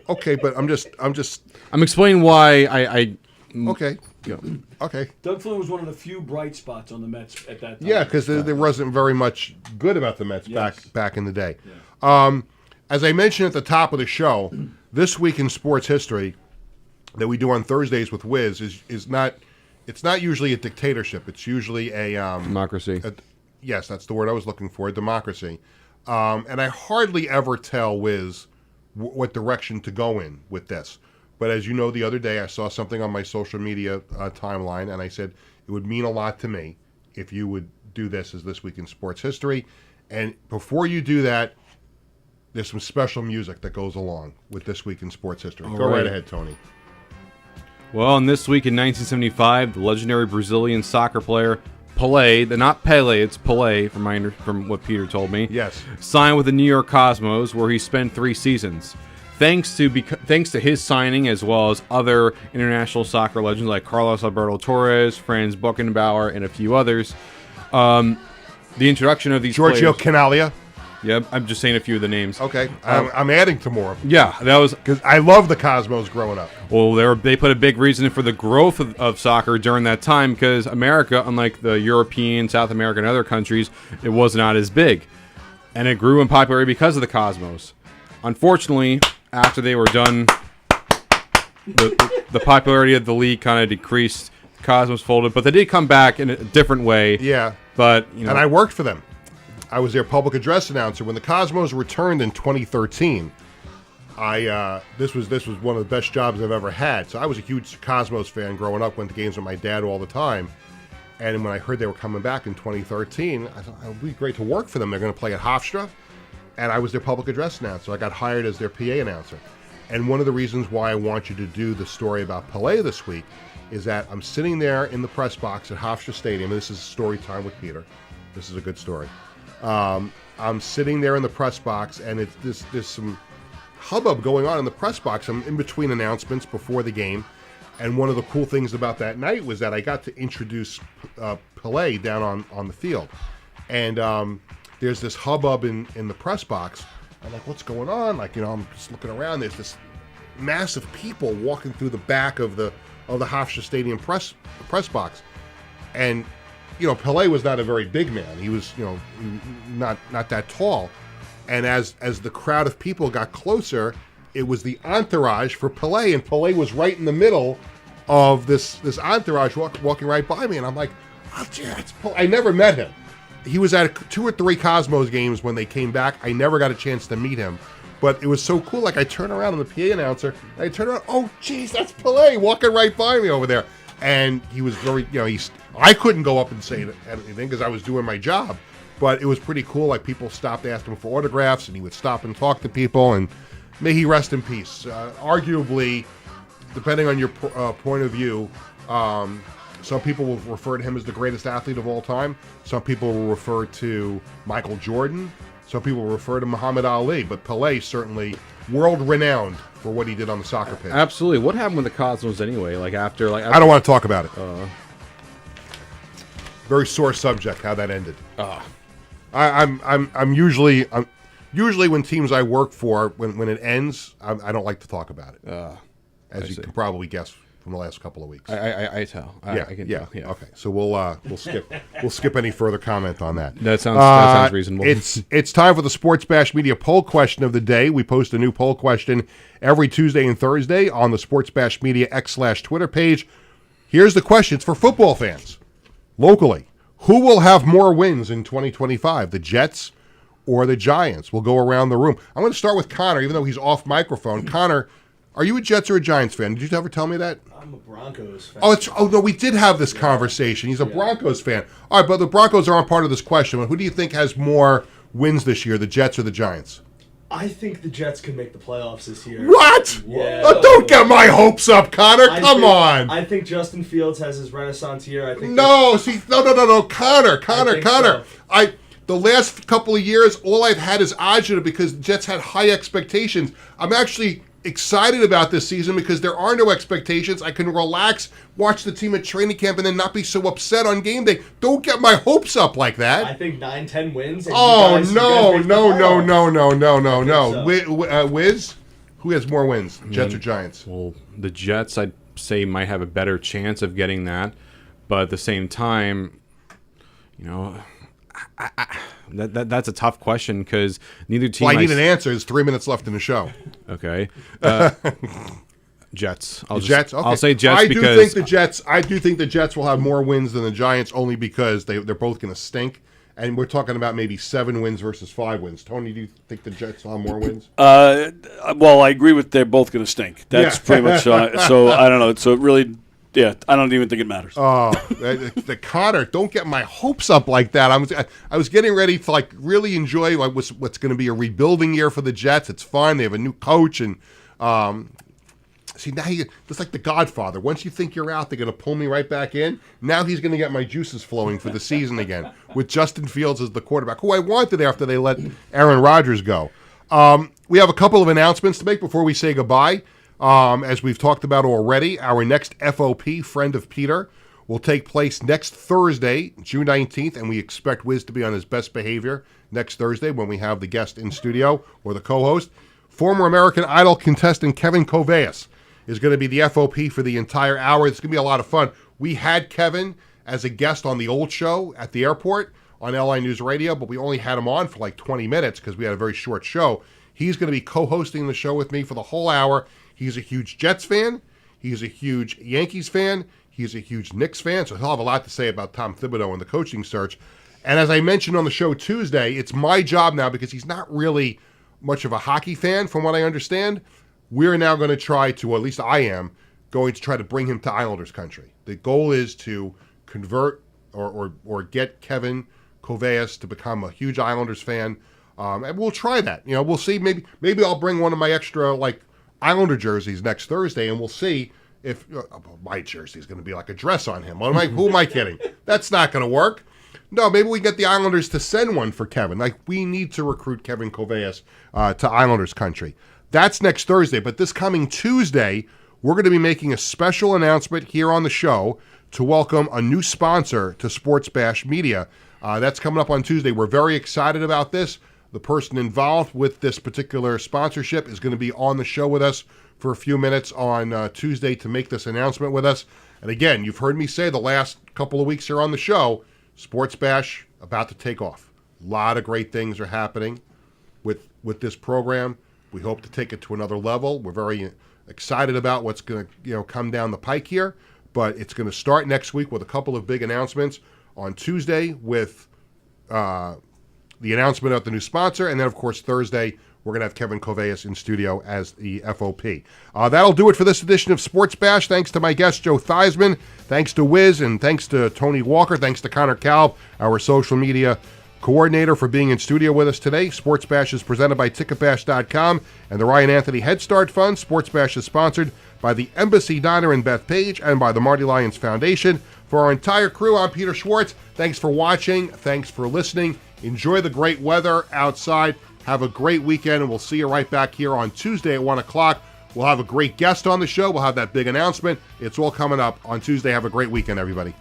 Okay, but I'm explaining why I okay. you know, Okay. Doug Flynn was one of the few bright spots on the Mets at that time. Yeah, because there wasn't very much good about the Mets Yes. back in the day. Yeah. As I mentioned at the top of the show, this week in sports history that we do on Thursdays with Wiz is not. It's not usually a dictatorship. It's usually a democracy. Yes, that's the word I was looking for. Democracy. And I hardly ever tell Wiz what direction to go in with this. But as you know, the other day I saw something on my social media timeline, and I said it would mean a lot to me if you would do this as This Week in Sports History. And before you do that, there's some special music that goes along with This Week in Sports History. Go right ahead, Tony. Well, and this week in 1975, the legendary Brazilian soccer player Pelé, not Pele, it's Pelé from what Peter told me. Yes. Signed with the New York Cosmos, where he spent 3 seasons. Thanks to his signing, as well as other international soccer legends like Carlos Alberto Torres, Franz Beckenbauer, and a few others, the introduction of these Giorgio players. Canaglia. Yeah, I'm just saying a few of the names. Okay, I'm adding to more of them. Yeah, that was Because I love the Cosmos growing up. well. They put a big reason for the growth of soccer during that time because America, unlike the European, South America, and other countries, it was not as big, and it grew in popularity because of the Cosmos. Unfortunately, after they were done, the popularity of the league kind of decreased. The Cosmos folded, but they did come back in a different way. Yeah. But And I worked for them. I was their public address announcer when the Cosmos returned in 2013. This was one of the best jobs I've ever had. So I was a huge Cosmos fan growing up. Went to games with my dad all the time. And when I heard they were coming back in 2013, I thought it would be great to work for them. They're going to play at Hofstra, and I was their public address announcer. I got hired as their PA announcer. And one of the reasons why I want you to do the story about Pelé this week is that I'm sitting there in the press box at Hofstra Stadium. And this is story time with Peter. This is a good story. I'm sitting there in the press box, and there's some hubbub going on in the press box. I'm in between announcements before the game, And one of the cool things about that night was that I got to introduce Pelé down on the field. And there's this hubbub in the press box. I'm like, what's going on? Like, I'm just looking around. There's this massive people walking through the back of the Hofstra Stadium press box. And, Pelé was not a very big man. He was, not that tall. And as the crowd of people got closer, it was the entourage for Pelé, and Pelé was right in the middle of this entourage walking right by me. And I'm like, oh, yeah, it's Pelé. I never met him. He was at 2 or 3 Cosmos games when they came back. I never got a chance to meet him. But it was so cool. Like, I turn around on the PA announcer, and I turn around, oh, geez, that's Pelé walking right by me over there. And he was very, I couldn't go up and say anything because I was doing my job. But it was pretty cool. Like, people stopped asking him for autographs, and he would stop and talk to people. And may he rest in peace. Arguably, depending on your point of view, some people will refer to him as the greatest athlete of all time. Some people will refer to Michael Jordan. Some people will refer to Muhammad Ali. But Pelé certainly world-renowned for what he did on the soccer pitch. Absolutely. What happened with the Cosmos anyway? After I don't want to talk about it. Very sore subject. How that ended. I'm usually when teams I work for when it ends, I don't like to talk about it. As you can probably guess from the last couple of weeks. I tell. I can tell. Yeah. Okay. So we'll skip any further comment on that. That sounds reasonable. It's time for the Sports Bash Media poll question of the day. We post a new poll question every Tuesday and Thursday on the Sports Bash Media X/Twitter page. Here's the question. It's for football fans locally. Who will have more wins in 2025, the Jets or the Giants? We'll go around the room. I'm going to start with Connor, even though he's off microphone. Connor, are you a Jets or a Giants fan? Did you ever tell me that? I'm a Broncos fan. Oh no, we did have this conversation. He's a Broncos fan. All right, but the Broncos aren't part of this question. But who do you think has more wins this year, the Jets or the Giants? I think the Jets can make the playoffs this year. What? Yeah. Don't get my hopes up, Connor. Come on. I think Justin Fields has his renaissance year. I think no, Connor. So. The last couple of years, all I've had is agita because the Jets had high expectations. I'm actually excited about this season because there are no expectations. I can relax, watch the team at training camp, and then not be so upset on game day. Don't get my hopes up like that. I think 9-10 wins. And no. So. Wiz, who has more wins, Jets or Giants? Well, the Jets, I'd say, might have a better chance of getting that. But at the same time, that's a tough question because neither team. Well, I need an answer. There's 3 minutes left in the show. Okay. Jets. Jets. Okay. I'll say Jets I because do think the Jets will have more wins than the Giants, only because they're both going to stink. And we're talking about maybe 7 wins versus 5 wins. Tony, do you think the Jets will have more wins? Well, I agree with they're both going to stink. That's pretty much. So I don't know. So it really. Yeah, I don't even think it matters. Oh, the Connor, don't get my hopes up like that. I was getting ready to really enjoy what's going to be a rebuilding year for the Jets. It's fun. They have a new coach, and see now it's like The Godfather. Once you think you're out, they're going to pull me right back in. Now he's going to get my juices flowing for the season again with Justin Fields as the quarterback, who I wanted after they let Aaron Rodgers go. We have a couple of announcements to make before we say goodbye. As we've talked about already, our next FOP, Friend of Peter, will take place next Thursday, June 19th, and we expect Wiz to be on his best behavior next Thursday when we have the guest in studio or the co-host. Former American Idol contestant Kevin Koveas is going to be the FOP for the entire hour. It's going to be a lot of fun. We had Kevin as a guest on the old show at the airport on LI News Radio, but we only had him on for 20 minutes because we had a very short show. He's going to be co-hosting the show with me for the whole hour. He's a huge Jets fan. He's a huge Yankees fan. He's a huge Knicks fan. So he'll have a lot to say about Tom Thibodeau and the coaching search. And as I mentioned on the show Tuesday, it's my job now because he's not really much of a hockey fan from what I understand. We're now going to try to, or at least I am, going to try to bring him to Islanders country. The goal is to convert or get Kevin Koveas to become a huge Islanders fan. And we'll try that. We'll see. Maybe I'll bring one of my extra, Islander jerseys next Thursday, and we'll see if my jersey is going to be like a dress on him. Who am I kidding? That's not going to work. No, maybe we get the Islanders to send one for Kevin. We need to recruit Kevin Koveas to Islanders country. That's next Thursday, but this coming Tuesday, we're going to be making a special announcement here on the show to welcome a new sponsor to Sports Bash Media. That's coming up on Tuesday. We're very excited about this. The person involved with this particular sponsorship is going to be on the show with us for a few minutes on Tuesday to make this announcement with us. And again, you've heard me say the last couple of weeks here on the show, Sports Bash about to take off. A lot of great things are happening with this program. We hope to take it to another level. We're very excited about what's going to come down the pike here, but it's going to start next week with a couple of big announcements. On Tuesday with the announcement of the new sponsor, and then of course Thursday we're going to have Kevin Coveas in studio as the FOP. That'll do it for this edition of Sports Bash. Thanks to my guest Joe Theismann, thanks to Wiz, and thanks to Tony Walker, thanks to Connor Kalb, our social media coordinator, for being in studio with us today. Sports Bash is presented by Ticketbash.com and the Ryan Anthony Head Start Fund. Sports Bash is sponsored by the Embassy Diner in Bethpage and by the Marty Lyons Foundation. For our entire crew, I'm Peter Schwartz. Thanks for watching. Thanks for listening. Enjoy the great weather outside. Have a great weekend, and we'll see you right back here on Tuesday at 1 o'clock. We'll have a great guest on the show. We'll have that big announcement. It's all coming up on Tuesday. Have a great weekend, everybody.